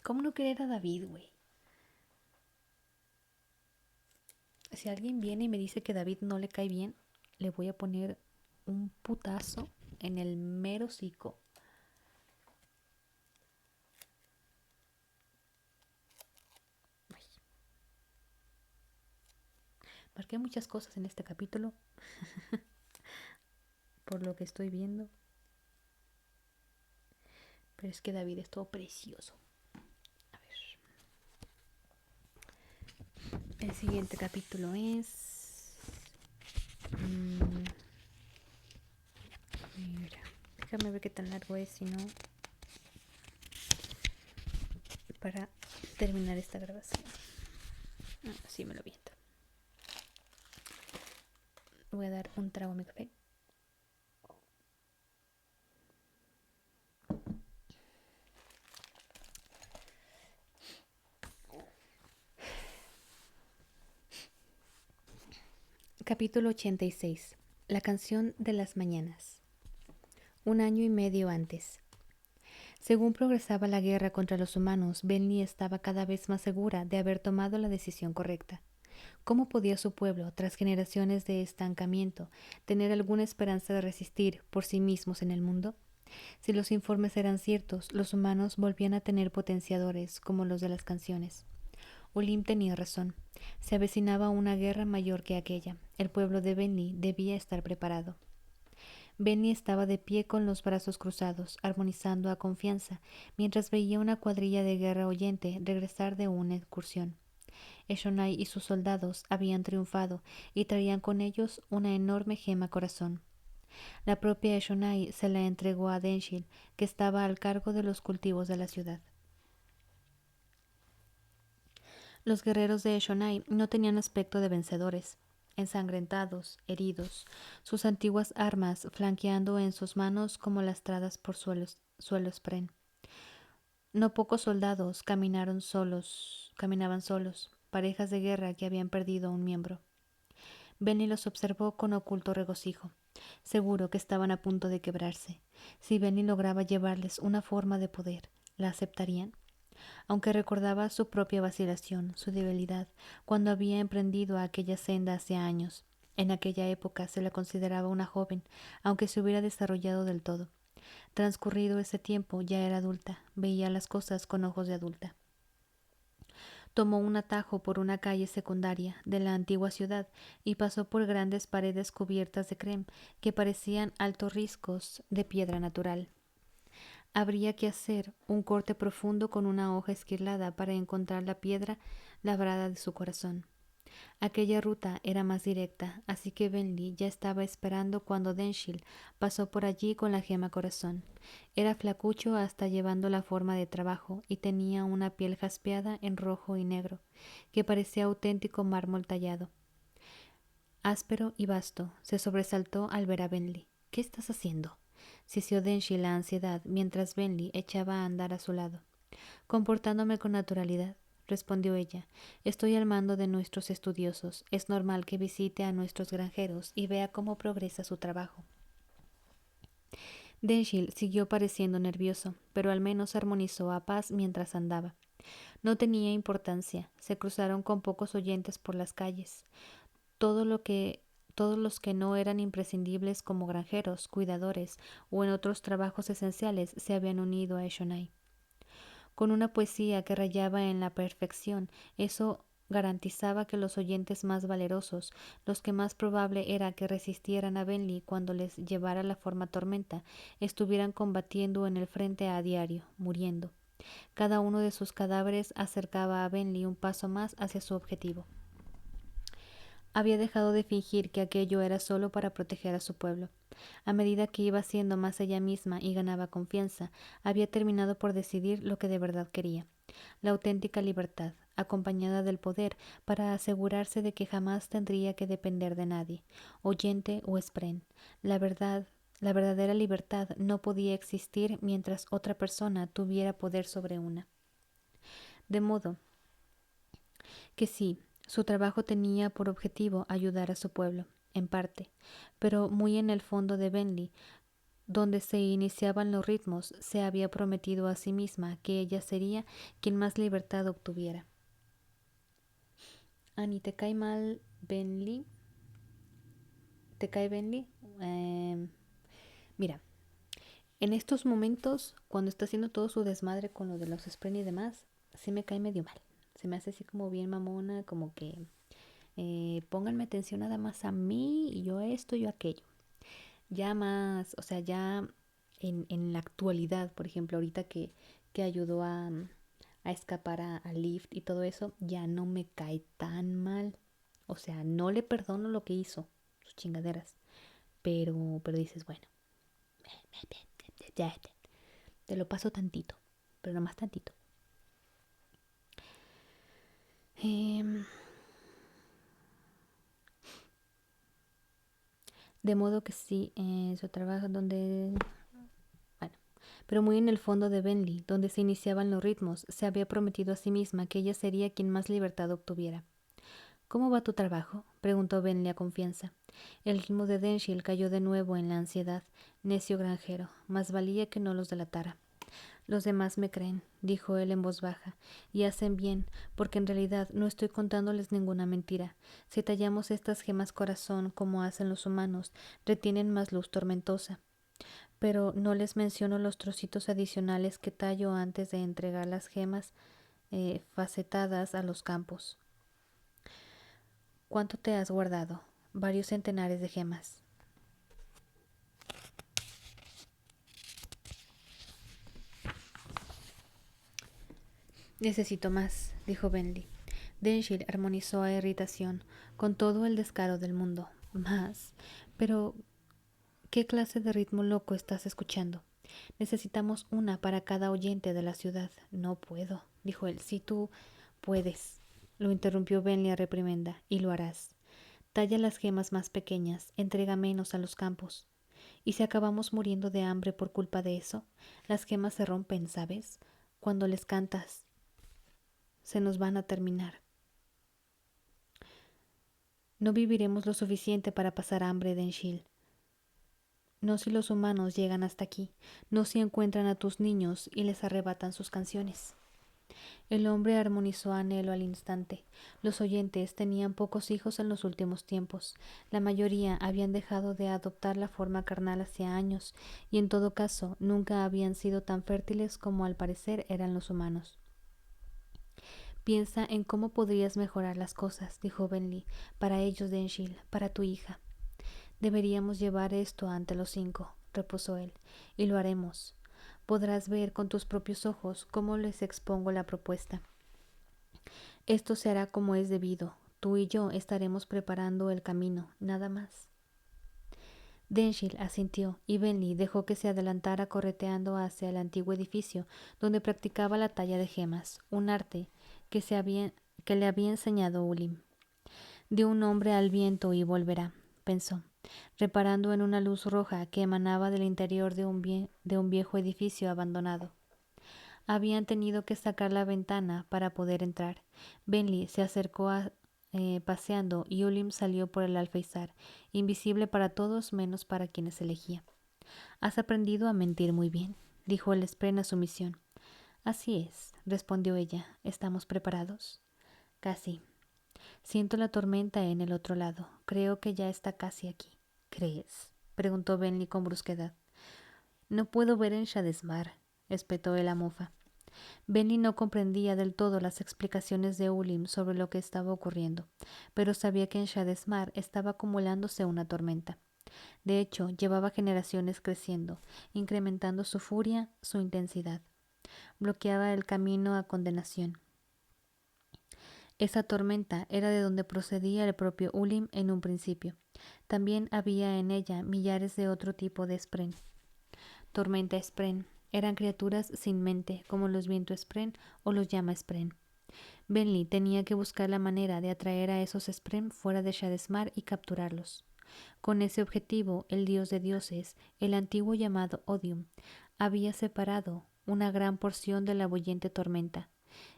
¿Cómo no querer a David, güey? Si alguien viene y me dice que David no le cae bien, le voy a poner un putazo en el mero hocico. Ay. Marqué muchas cosas en este capítulo. Por lo que estoy viendo. Pero es que David es todo precioso. A ver. El siguiente capítulo es... mira, déjame ver qué tan largo es, si no... para terminar esta grabación. Así me lo viento. Voy a dar un trago a mi café. Capítulo 86. La canción de las mañanas. 1 año y medio antes. Según progresaba la guerra contra los humanos, Benli estaba cada vez más segura de haber tomado la decisión correcta. ¿Cómo podía su pueblo, tras generaciones de estancamiento, tener alguna esperanza de resistir por sí mismos en el mundo? Si los informes eran ciertos, los humanos volvían a tener potenciadores como los de las canciones. Ulim tenía razón. Se avecinaba una guerra mayor que aquella. El pueblo de Benli debía estar preparado. Benny estaba de pie con los brazos cruzados, armonizando a confianza, mientras veía una cuadrilla de guerra oyente regresar de una excursión. Eshonai y sus soldados habían triunfado y traían con ellos una enorme gema corazón. La propia Eshonai se la entregó a Denshil, que estaba al cargo de los cultivos de la ciudad. Los guerreros de Eshonai no tenían aspecto de vencedores. Ensangrentados, heridos, sus antiguas armas flanqueando en sus manos como lastradas por suelo espren. No pocos soldados caminaban solos, parejas de guerra que habían perdido un miembro. Benny los observó con oculto regocijo, seguro que estaban a punto de quebrarse. Si Benny lograba llevarles una forma de poder, ¿la aceptarían? Aunque recordaba su propia vacilación, su debilidad, cuando había emprendido aquella senda hace años. En aquella época se la consideraba una joven, aunque se hubiera desarrollado del todo. Transcurrido ese tiempo ya era adulta, veía las cosas con ojos de adulta. Tomó un atajo por una calle secundaria de la antigua ciudad y pasó por grandes paredes cubiertas de crem que parecían altos riscos de piedra natural. Habría que hacer un corte profundo con una hoja esquilada para encontrar la piedra labrada de su corazón. Aquella ruta era más directa, así que Benli ya estaba esperando cuando Denshil pasó por allí con la gema corazón. Era flacucho hasta llevando la forma de trabajo y tenía una piel jaspeada en rojo y negro, que parecía auténtico mármol tallado. Áspero y vasto, se sobresaltó al ver a Benli. ¿Qué estás haciendo? Sisió Denshil la ansiedad mientras Benli echaba a andar a su lado. Comportándome con naturalidad, respondió ella. Estoy al mando de nuestros estudiosos. Es normal que visite a nuestros granjeros y vea cómo progresa su trabajo. Denshil siguió pareciendo nervioso, pero al menos armonizó a paz mientras andaba. No tenía importancia. Se cruzaron con pocos oyentes por las calles. Todos los que no eran imprescindibles como granjeros, cuidadores o en otros trabajos esenciales se habían unido a Eshonai. Con una poesía que rayaba en la perfección, eso garantizaba que los oyentes más valerosos, los que más probable era que resistieran a Benli cuando les llevara la forma tormenta, estuvieran combatiendo en el frente a diario, muriendo. Cada uno de sus cadáveres acercaba a Benli un paso más hacia su objetivo. Había dejado de fingir que aquello era solo para proteger a su pueblo. A medida que iba siendo más ella misma y ganaba confianza, había terminado por decidir lo que de verdad quería. La auténtica libertad, acompañada del poder para asegurarse de que jamás tendría que depender de nadie, oyente o espren. La verdadera libertad no podía existir mientras otra persona tuviera poder sobre una. De modo que sí, su trabajo tenía por objetivo ayudar a su pueblo, en parte, pero muy en el fondo de Benli, donde se iniciaban los ritmos, se había prometido a sí misma que ella sería quien más libertad obtuviera. Ani, ¿te cae mal Benli? ¿Te cae Benli? Mira, en estos momentos, cuando está haciendo todo su desmadre con lo de los Spren y demás, sí me cae medio mal. Se me hace así como bien mamona, como que pónganme atención nada más a mí y yo esto, yo aquello. Ya más, o sea, ya en la actualidad, por ejemplo, ahorita que ayudó a escapar a Lift y todo eso, ya no me cae tan mal. O sea, no le perdono lo que hizo, sus chingaderas. Pero dices, bueno, ya, te lo paso tantito, pero nomás tantito. De modo que sí, su trabajo donde... Bueno, pero muy en el fondo de Benli, donde se iniciaban los ritmos, se había prometido a sí misma que ella sería quien más libertad obtuviera. ¿Cómo va tu trabajo? Preguntó Benli a confianza. El ritmo de Denshil cayó de nuevo en la ansiedad. Necio granjero, más valía que no los delatara. Los demás me creen, dijo él en voz baja, y hacen bien, porque en realidad no estoy contándoles ninguna mentira. Si tallamos estas gemas corazón como hacen los humanos, retienen más luz tormentosa. Pero no les menciono los trocitos adicionales que tallo antes de entregar las gemas facetadas a los campos. ¿Cuánto te has guardado? Varios centenares de gemas. Necesito más, dijo Bentley. Denshield armonizó a irritación, con todo el descaro del mundo. Más. Pero, ¿qué clase de ritmo loco estás escuchando? Necesitamos una para cada oyente de la ciudad. No puedo, dijo él. Si tú puedes, lo interrumpió Bentley a reprimenda, y lo harás. Talla las gemas más pequeñas, entrega menos a los campos. ¿Y si acabamos muriendo de hambre por culpa de eso? Las gemas se rompen, ¿sabes? Cuando les cantas, se nos van a terminar. No viviremos lo suficiente para pasar hambre, Denshield. No si los humanos llegan hasta aquí, no si encuentran a tus niños y les arrebatan sus canciones. El hombre armonizó a anhelo al instante. Los oyentes tenían pocos hijos en los últimos tiempos. La mayoría habían dejado de adoptar la forma carnal hacía años, y en todo caso nunca habían sido tan fértiles como al parecer eran los humanos. Piensa en cómo podrías mejorar las cosas, dijo Bentley, para ellos, Denshield, para tu hija. Deberíamos llevar esto ante los 5, repuso él, y lo haremos. Podrás ver con tus propios ojos cómo les expongo la propuesta. Esto se hará como es debido. Tú y yo estaremos preparando el camino, nada más. Denshield asintió, y Bentley dejó que se adelantara correteando hacia el antiguo edificio donde practicaba la talla de gemas, un arte que le había enseñado Ulim. Dio un nombre al viento y volverá, pensó, reparando en una luz roja que emanaba del interior de un viejo edificio abandonado. Habían tenido que sacar la ventana para poder entrar. Bentley se acercó paseando y Ulim salió por el alféizar, invisible para todos menos para quienes elegía. Has aprendido a mentir muy bien, dijo el Spren a su misión. Así es, respondió ella. ¿Estamos preparados? Casi. Siento la tormenta en el otro lado. Creo que ya está casi aquí. ¿Crees? Preguntó Bentley con brusquedad. No puedo ver en Shadesmar, espetó la mofa. Bentley no comprendía del todo las explicaciones de Ulim sobre lo que estaba ocurriendo, pero sabía que en Shadesmar estaba acumulándose una tormenta. De hecho, llevaba generaciones creciendo, incrementando su furia, su intensidad. Bloqueaba el camino a condenación. Esa tormenta era de donde procedía el propio Ulim en un principio. También había en ella millares de otro tipo de Spren. Tormenta Spren. Eran criaturas sin mente, como los viento Spren o los llama Spren. Bentley tenía que buscar la manera de atraer a esos Spren fuera de Shadesmar y capturarlos. Con ese objetivo, el dios de dioses, el antiguo llamado Odium, había separado una gran porción de la bullente tormenta.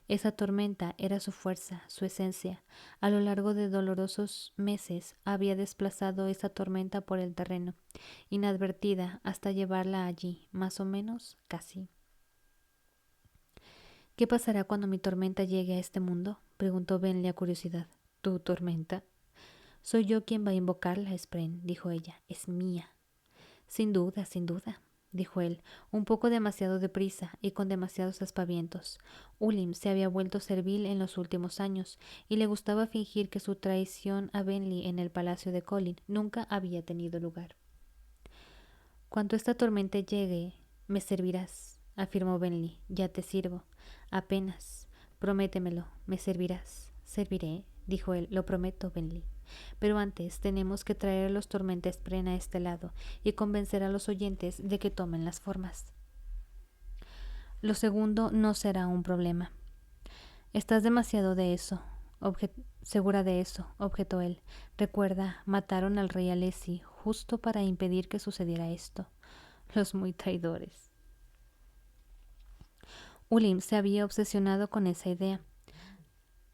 Esa tormenta era su fuerza, su esencia. A lo largo de dolorosos meses había desplazado esa tormenta por el terreno, inadvertida hasta llevarla allí, más o menos, casi. ¿Qué pasará cuando mi tormenta llegue a este mundo? Preguntó Bentley a curiosidad. ¿Tu tormenta? Soy yo quien va a invocarla, Spren, dijo ella. Es mía. Sin duda, dijo él, un poco demasiado deprisa y con demasiados aspavientos. Ulim se había vuelto servil en los últimos años y le gustaba fingir que su traición a Bentley en el palacio de Colin nunca había tenido lugar. Cuando esta tormenta llegue, me servirás, afirmó Bentley. Ya te sirvo. Apenas. Prométemelo, me servirás. Serviré, dijo él. Lo prometo, Bentley. Pero antes tenemos que traer a los tormentas Spren a este lado y convencer a los oyentes de que tomen las formas. Lo segundo no será un problema. Estás demasiado segura de eso, objetó él. Recuerda, mataron al rey Alessi justo para impedir que sucediera esto. Los muy traidores. Ulim se había obsesionado con esa idea,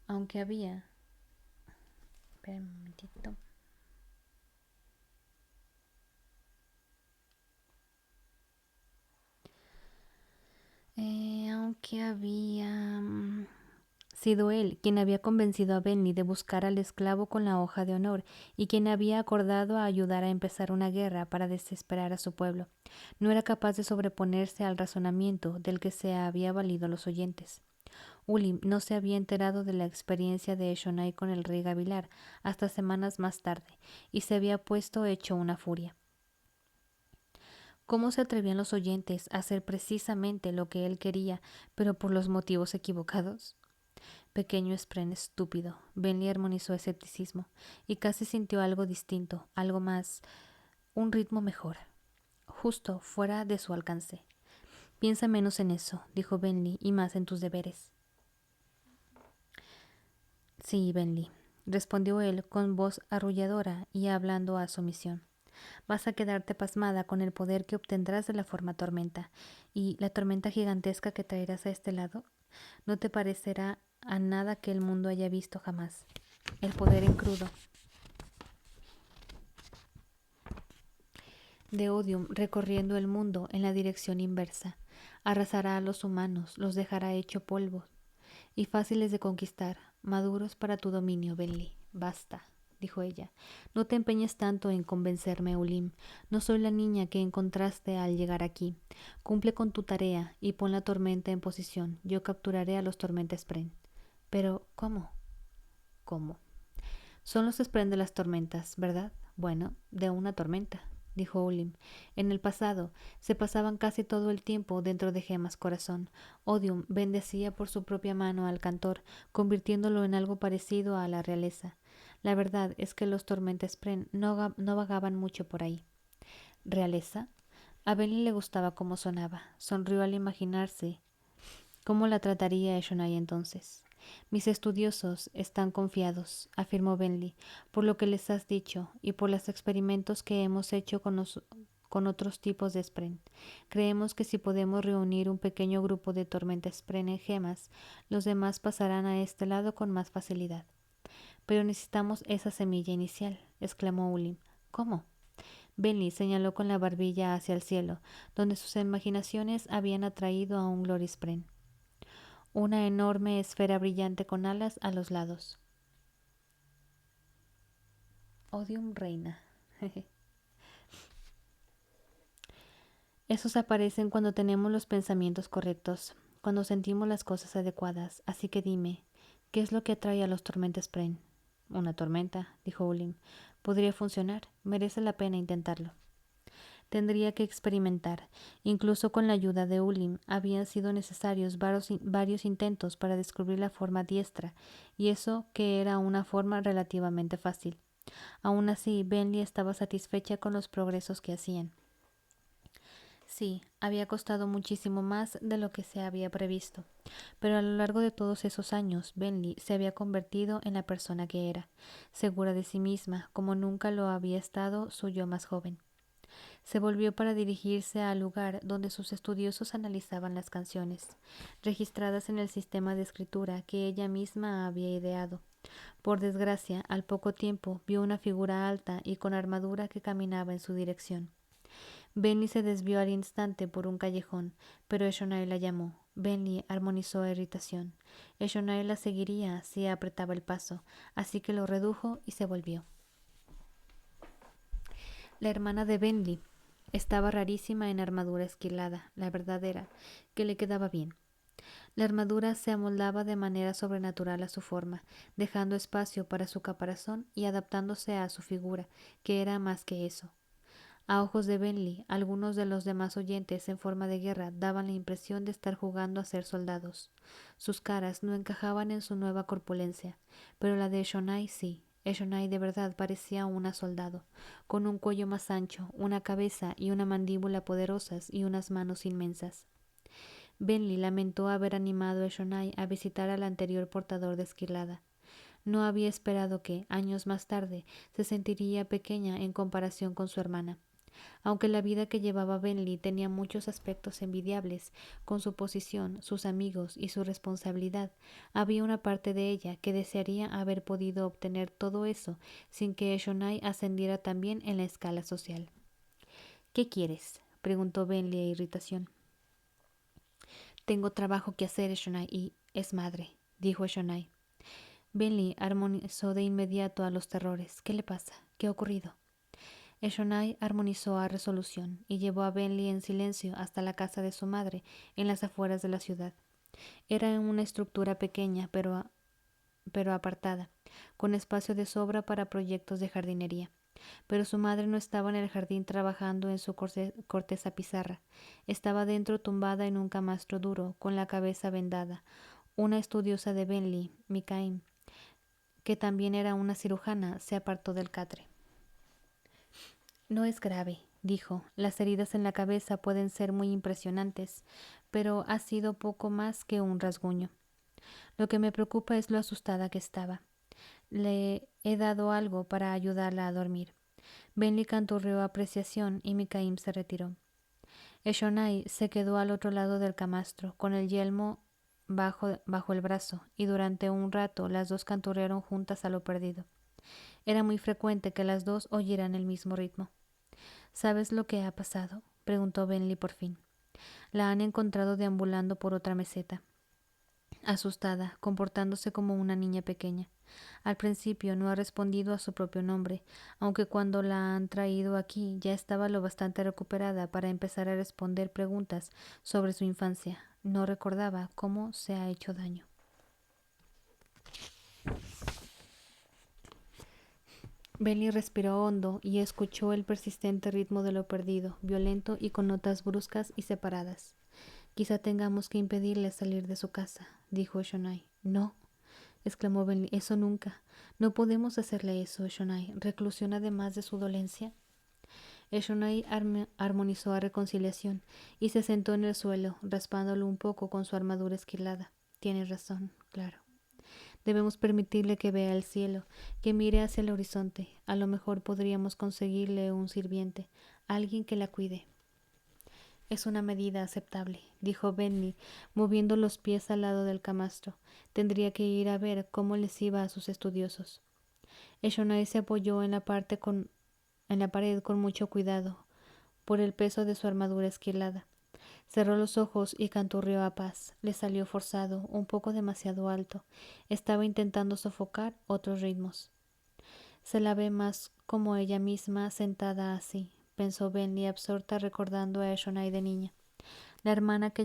aunque había... Espera un momentito. Aunque había sido él quien había convencido a Benny de buscar al esclavo con la hoja de honor y quien había acordado a ayudar a empezar una guerra para desesperar a su pueblo. No era capaz de sobreponerse al razonamiento del que se había valido los oyentes. Ulim no se había enterado de la experiencia de Eshonai con el rey Gavilar hasta semanas más tarde, y se había puesto hecho una furia. ¿Cómo se atrevían los oyentes a hacer precisamente lo que él quería, pero por los motivos equivocados? Pequeño Spren estúpido. Bentley armonizó escepticismo y casi sintió algo distinto, algo más, un ritmo mejor, justo fuera de su alcance. Piensa menos en eso, dijo Bentley, y más en tus deberes. Sí, Bentley, respondió él con voz arrulladora y hablando a sumisión. Vas a quedarte pasmada con el poder que obtendrás de la forma tormenta, y la tormenta gigantesca que traerás a este lado no te parecerá a nada que el mundo haya visto jamás. El poder en crudo de Odium recorriendo el mundo en la dirección inversa. Arrasará a los humanos, los dejará hecho polvo y fáciles de conquistar, maduros para tu dominio, Benli. Basta, dijo ella. No te empeñes tanto en convencerme, Ulim. No soy la niña que encontraste al llegar aquí. Cumple con tu tarea y pon la tormenta en posición. Yo capturaré a los tormentas Spren. Pero, ¿cómo? ¿Cómo? Son los Spren de las tormentas, ¿verdad? Bueno, de una tormenta, dijo Ulim. En el pasado se pasaban casi todo el tiempo dentro de Gemas Corazón. Odium bendecía por su propia mano al cantor, convirtiéndolo en algo parecido a la realeza. La verdad es que los tormentas Spren no vagaban mucho por ahí. ¿Realeza? A Benny le gustaba cómo sonaba. Sonrió al imaginarse cómo la trataría Eshonai entonces. Mis estudiosos están confiados, afirmó Bentley, por lo que les has dicho y por los experimentos que hemos hecho con otros tipos de Spren. Creemos que si podemos reunir un pequeño grupo de tormenta Spren en gemas, los demás pasarán a este lado con más facilidad. Pero necesitamos esa semilla inicial, exclamó Ulim. ¿Cómo? Bentley señaló con la barbilla hacia el cielo, donde sus imaginaciones habían atraído a un Glorispren. Una enorme esfera brillante con alas a los lados. Odium reina. Esos aparecen cuando tenemos los pensamientos correctos, cuando sentimos las cosas adecuadas. Así que dime, ¿qué es lo que atrae a los tormentas Spren? Una tormenta, dijo Ulim. Podría funcionar. Merece la pena intentarlo. Tendría que experimentar. Incluso con la ayuda de Ulim habían sido necesarios varios intentos para descubrir la forma diestra, y eso que era una forma relativamente fácil. Aún así, Bentley estaba satisfecha con los progresos que hacían. Sí, había costado muchísimo más de lo que se había previsto, pero a lo largo de todos esos años, Bentley se había convertido en la persona que era, segura de sí misma, como nunca lo había estado su yo más joven. Se volvió para dirigirse al lugar donde sus estudiosos analizaban las canciones, registradas en el sistema de escritura que ella misma había ideado. Por desgracia, al poco tiempo vio una figura alta y con armadura que caminaba en su dirección. Benny se desvió al instante por un callejón, pero Eshonai la llamó. Benny armonizó a irritación. Eshonai la seguiría si apretaba el paso, así que lo redujo y se volvió. La hermana de Bentley estaba rarísima en armadura esquilada, la verdadera, que le quedaba bien. La armadura se amoldaba de manera sobrenatural a su forma, dejando espacio para su caparazón y adaptándose a su figura, que era más que eso. A ojos de Bentley, algunos de los demás oyentes en forma de guerra daban la impresión de estar jugando a ser soldados. Sus caras no encajaban en su nueva corpulencia, pero la de Eshonai sí. Eshonai de verdad parecía una soldado, con un cuello más ancho, una cabeza y una mandíbula poderosas y unas manos inmensas. Bentley lamentó haber animado a Eshonai a visitar al anterior portador de Esquilada. No había esperado que, años más tarde, se sentiría pequeña en comparación con su hermana. Aunque la vida que llevaba Bentley tenía muchos aspectos envidiables, con su posición, sus amigos y su responsabilidad, había una parte de ella que desearía haber podido obtener todo eso sin que Eshonai ascendiera también en la escala social. ¿Qué quieres?, preguntó Bentley a irritación. Tengo trabajo que hacer, Eshonai, y es madre, dijo Eshonai. Benli armonizó de inmediato a los terrores. ¿Qué le pasa? ¿Qué ha ocurrido? Eshonai armonizó a resolución y llevó a Benli en silencio hasta la casa de su madre en las afueras de la ciudad. Era una estructura pequeña pero apartada, con espacio de sobra para proyectos de jardinería. Pero su madre no estaba en el jardín trabajando en su corteza pizarra. Estaba dentro tumbada en un camastro duro, con la cabeza vendada. Una estudiosa de Benli, Mikaim, que también era una cirujana, se apartó del catre. No es grave, dijo. Las heridas en la cabeza pueden ser muy impresionantes, pero ha sido poco más que un rasguño. Lo que me preocupa es lo asustada que estaba. Le he dado algo para ayudarla a dormir. Benli canturreó apreciación y Mikaim se retiró. Eshonai se quedó al otro lado del camastro, con el yelmo bajo el brazo, y durante un rato las dos canturrearon juntas a lo perdido. Era muy frecuente que las dos oyeran el mismo ritmo. ¿Sabes lo que ha pasado?, preguntó Benli por fin. La han encontrado deambulando por otra meseta, asustada, comportándose como una niña pequeña. Al principio no ha respondido a su propio nombre, aunque cuando la han traído aquí ya estaba lo bastante recuperada para empezar a responder preguntas sobre su infancia. No recordaba cómo se ha hecho daño. Benny respiró hondo y escuchó el persistente ritmo de lo perdido, violento y con notas bruscas y separadas. Quizá tengamos que impedirle salir de su casa, dijo Eshonai. No, exclamó Benny, eso nunca. No podemos hacerle eso, Eshonai. ¿Reclusión además de su dolencia? Eshonai armonizó a reconciliación y se sentó en el suelo, raspándolo un poco con su armadura esquilada. Tienes razón, claro. Debemos permitirle que vea el cielo, que mire hacia el horizonte. A lo mejor podríamos conseguirle un sirviente, alguien que la cuide. Es una medida aceptable, dijo Benny, moviendo los pies al lado del camastro. Tendría que ir a ver cómo les iba a sus estudiosos. Eshonai se apoyó en la pared con mucho cuidado, por el peso de su armadura esquilada. Cerró los ojos y canturreó a paz. Le salió forzado, un poco demasiado alto. Estaba intentando sofocar otros ritmos. Se la ve más como ella misma, sentada así, pensó Benny, absorta recordando a Eshonai de niña. La hermana que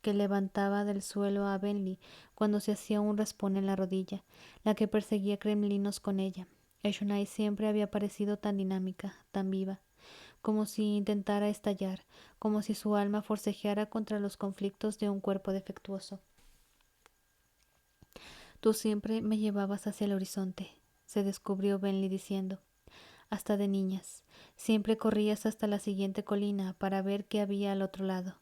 levantaba del suelo a Benly cuando se hacía un raspón en la rodilla, la que perseguía gremlinos con ella. Eshonai siempre había parecido tan dinámica, tan viva, como si intentara estallar, como si su alma forcejeara contra los conflictos de un cuerpo defectuoso. Tú siempre me llevabas hacia el horizonte, se descubrió Benly diciendo. Hasta de niñas. Siempre corrías hasta la siguiente colina para ver qué había al otro lado.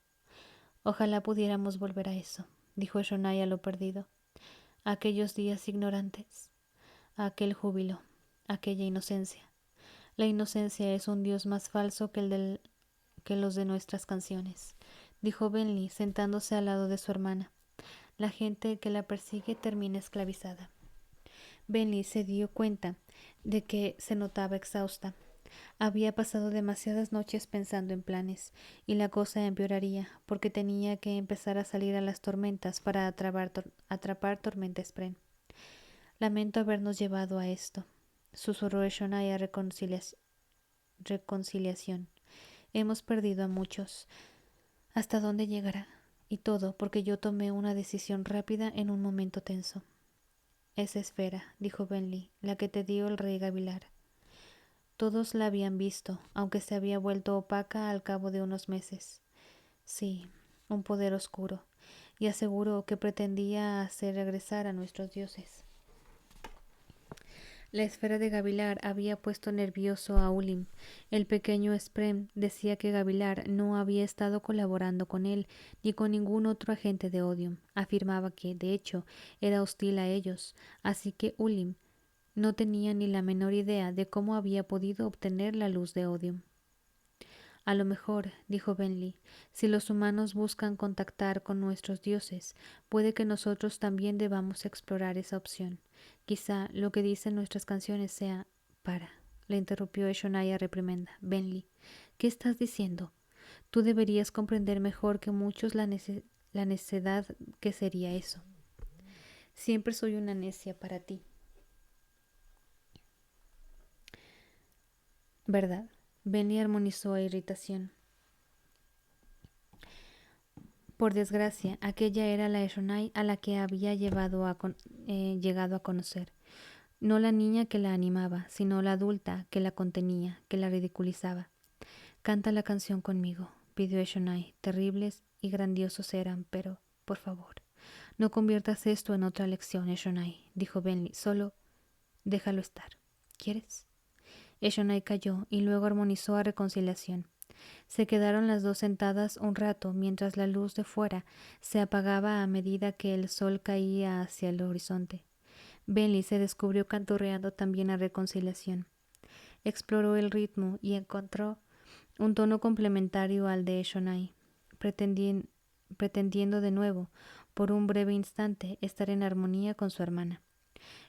Ojalá pudiéramos volver a eso, dijo Eshonai a lo perdido. A aquellos días ignorantes, a aquel júbilo, aquella inocencia. La inocencia es un dios más falso que los de nuestras canciones, dijo Benly, sentándose al lado de su hermana. La gente que la persigue termina esclavizada. Benly se dio cuenta de que se notaba exhausta. Había pasado demasiadas noches pensando en planes, y la cosa empeoraría, porque tenía que empezar a salir a las tormentas para atrapar Tormenta Spren. Lamento habernos llevado a esto, susurró Eshonai a reconciliación. Hemos perdido a muchos. ¿Hasta dónde llegará? Y todo porque yo tomé una decisión rápida en un momento tenso. Esa esfera, dijo Benly, la que te dio el rey Gavilar. Todos la habían visto, aunque se había vuelto opaca al cabo de unos meses. Sí, un poder oscuro, y aseguró que pretendía hacer regresar a nuestros dioses. La esfera de Gavilar había puesto nervioso a Ulim. El pequeño Sprem decía que Gavilar no había estado colaborando con él ni con ningún otro agente de Odium. Afirmaba que, de hecho, era hostil a ellos, así que Ulim no tenía ni la menor idea de cómo había podido obtener la luz de Odium. A lo mejor, dijo Benly, si los humanos buscan contactar con nuestros dioses, puede que nosotros también debamos explorar esa opción. Quizá lo que dicen nuestras canciones sea... Para, le interrumpió Eshonai a reprimenda. Benly, ¿qué estás diciendo? Tú deberías comprender mejor que muchos la necedad que sería eso. Siempre soy una necia para ti, ¿verdad? Benny armonizó a irritación. Por desgracia, aquella era la Eshonai a la que había llegado a conocer. No la niña que la animaba, sino la adulta que la contenía, que la ridiculizaba. Canta la canción conmigo, pidió Eshonai. Terribles y grandiosos eran, pero, por favor, no conviertas esto en otra lección, Eshonai, dijo Bentley. Solo déjalo estar. ¿Quieres? Eshonai calló y luego armonizó a reconciliación. Se quedaron las dos sentadas un rato mientras la luz de fuera se apagaba a medida que el sol caía hacia el horizonte. Bentley se descubrió canturreando también a reconciliación. Exploró el ritmo y encontró un tono complementario al de Eshonai, pretendiendo de nuevo, por un breve instante, estar en armonía con su hermana.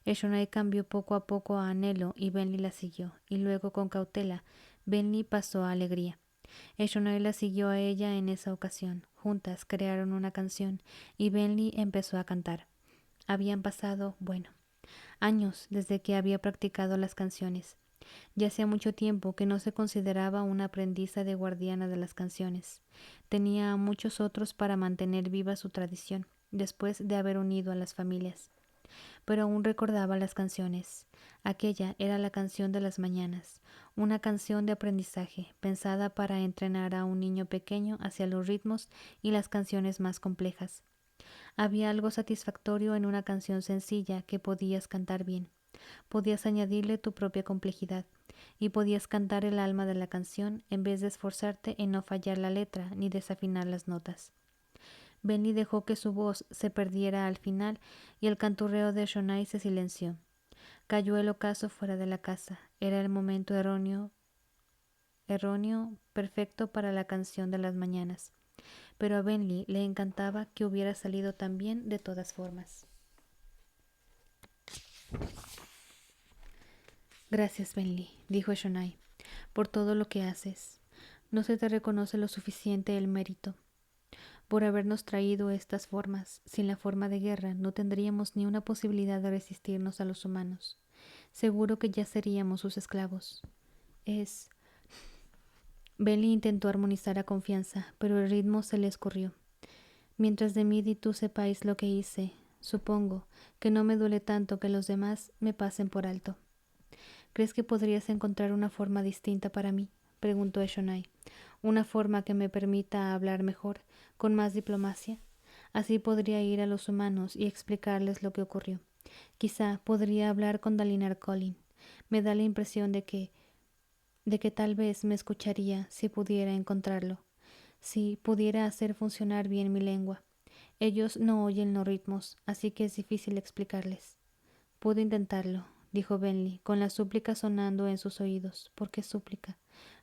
Eshonai cambió poco a poco a anhelo y Bentley la siguió, y luego con cautela Bentley pasó a alegría. Eshonai la siguió a ella en esa ocasión. Juntas crearon una canción y Bentley empezó a cantar. Habían pasado, años desde que había practicado las canciones. Ya hacía mucho tiempo que no se consideraba una aprendiza de guardiana de las canciones. Tenía a muchos otros para mantener viva su tradición, después de haber unido a las familias. Pero aún recordaba las canciones. Aquella era la canción de las mañanas, una canción de aprendizaje, pensada para entrenar a un niño pequeño hacia los ritmos y las canciones más complejas. Había algo satisfactorio en una canción sencilla que podías cantar bien. Podías añadirle tu propia complejidad y podías cantar el alma de la canción en vez de esforzarte en no fallar la letra ni desafinar las notas. Benny dejó que su voz se perdiera al final y el canturreo de Shonai se silenció. Cayó el ocaso fuera de la casa. Era el momento erróneo, perfecto para la canción de las mañanas. Pero a Bentley le encantaba que hubiera salido tan bien de todas formas. Gracias, Bentley, dijo Shonai, por todo lo que haces. No se te reconoce lo suficiente el mérito. Por habernos traído estas formas. Sin la forma de guerra no tendríamos ni una posibilidad de resistirnos a los humanos. Seguro que ya seríamos sus esclavos. Bentley intentó armonizar a confianza, pero el ritmo se le escurrió. Mientras de mí y tú sepáis lo que hice, supongo que no me duele tanto que los demás me pasen por alto. ¿Crees que podrías encontrar una forma distinta para mí? Preguntó Eshonai. Una forma que me permita hablar mejor, con más diplomacia. Así podría ir a los humanos y explicarles lo que ocurrió. Quizá podría hablar con Dalinar Kholin. Me da la impresión de que tal vez me escucharía si pudiera encontrarlo, si pudiera hacer funcionar bien mi lengua. Ellos no oyen los ritmos, así que es difícil explicarles. Puedo intentarlo, dijo Bentley, con la súplica sonando en sus oídos. ¿Por qué súplica?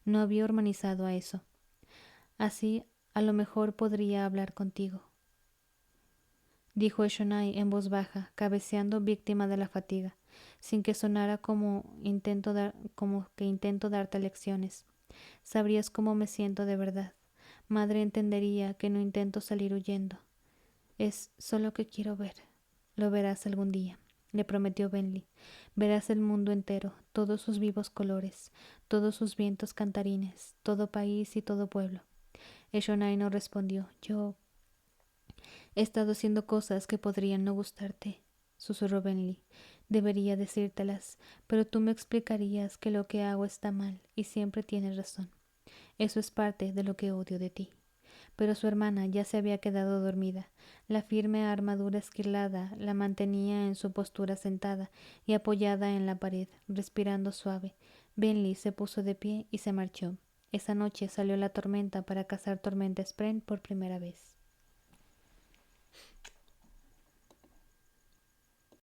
No había organizado a eso. Así, a lo mejor podría hablar contigo, dijo Eshonai en voz baja, cabeceando víctima de la fatiga, sin que sonara como que intento darte lecciones. Sabrías cómo me siento de verdad. Madre entendería que no intento salir huyendo. Es solo que quiero ver. Lo verás algún día, le prometió Bentley. Verás el mundo entero, todos sus vivos colores, todos sus vientos cantarines, todo país y todo pueblo. Eshonai no respondió. Yo he estado haciendo cosas que podrían no gustarte, susurró Bentley. Debería decírtelas, pero tú me explicarías que lo que hago está mal y siempre tienes razón. Eso es parte de lo que odio de ti. Pero su hermana ya se había quedado dormida. La firme armadura esquilada la mantenía en su postura sentada y apoyada en la pared, respirando suave. Bentley se puso de pie y se marchó. Esa noche salió la tormenta para cazar Tormenta Spren por primera vez.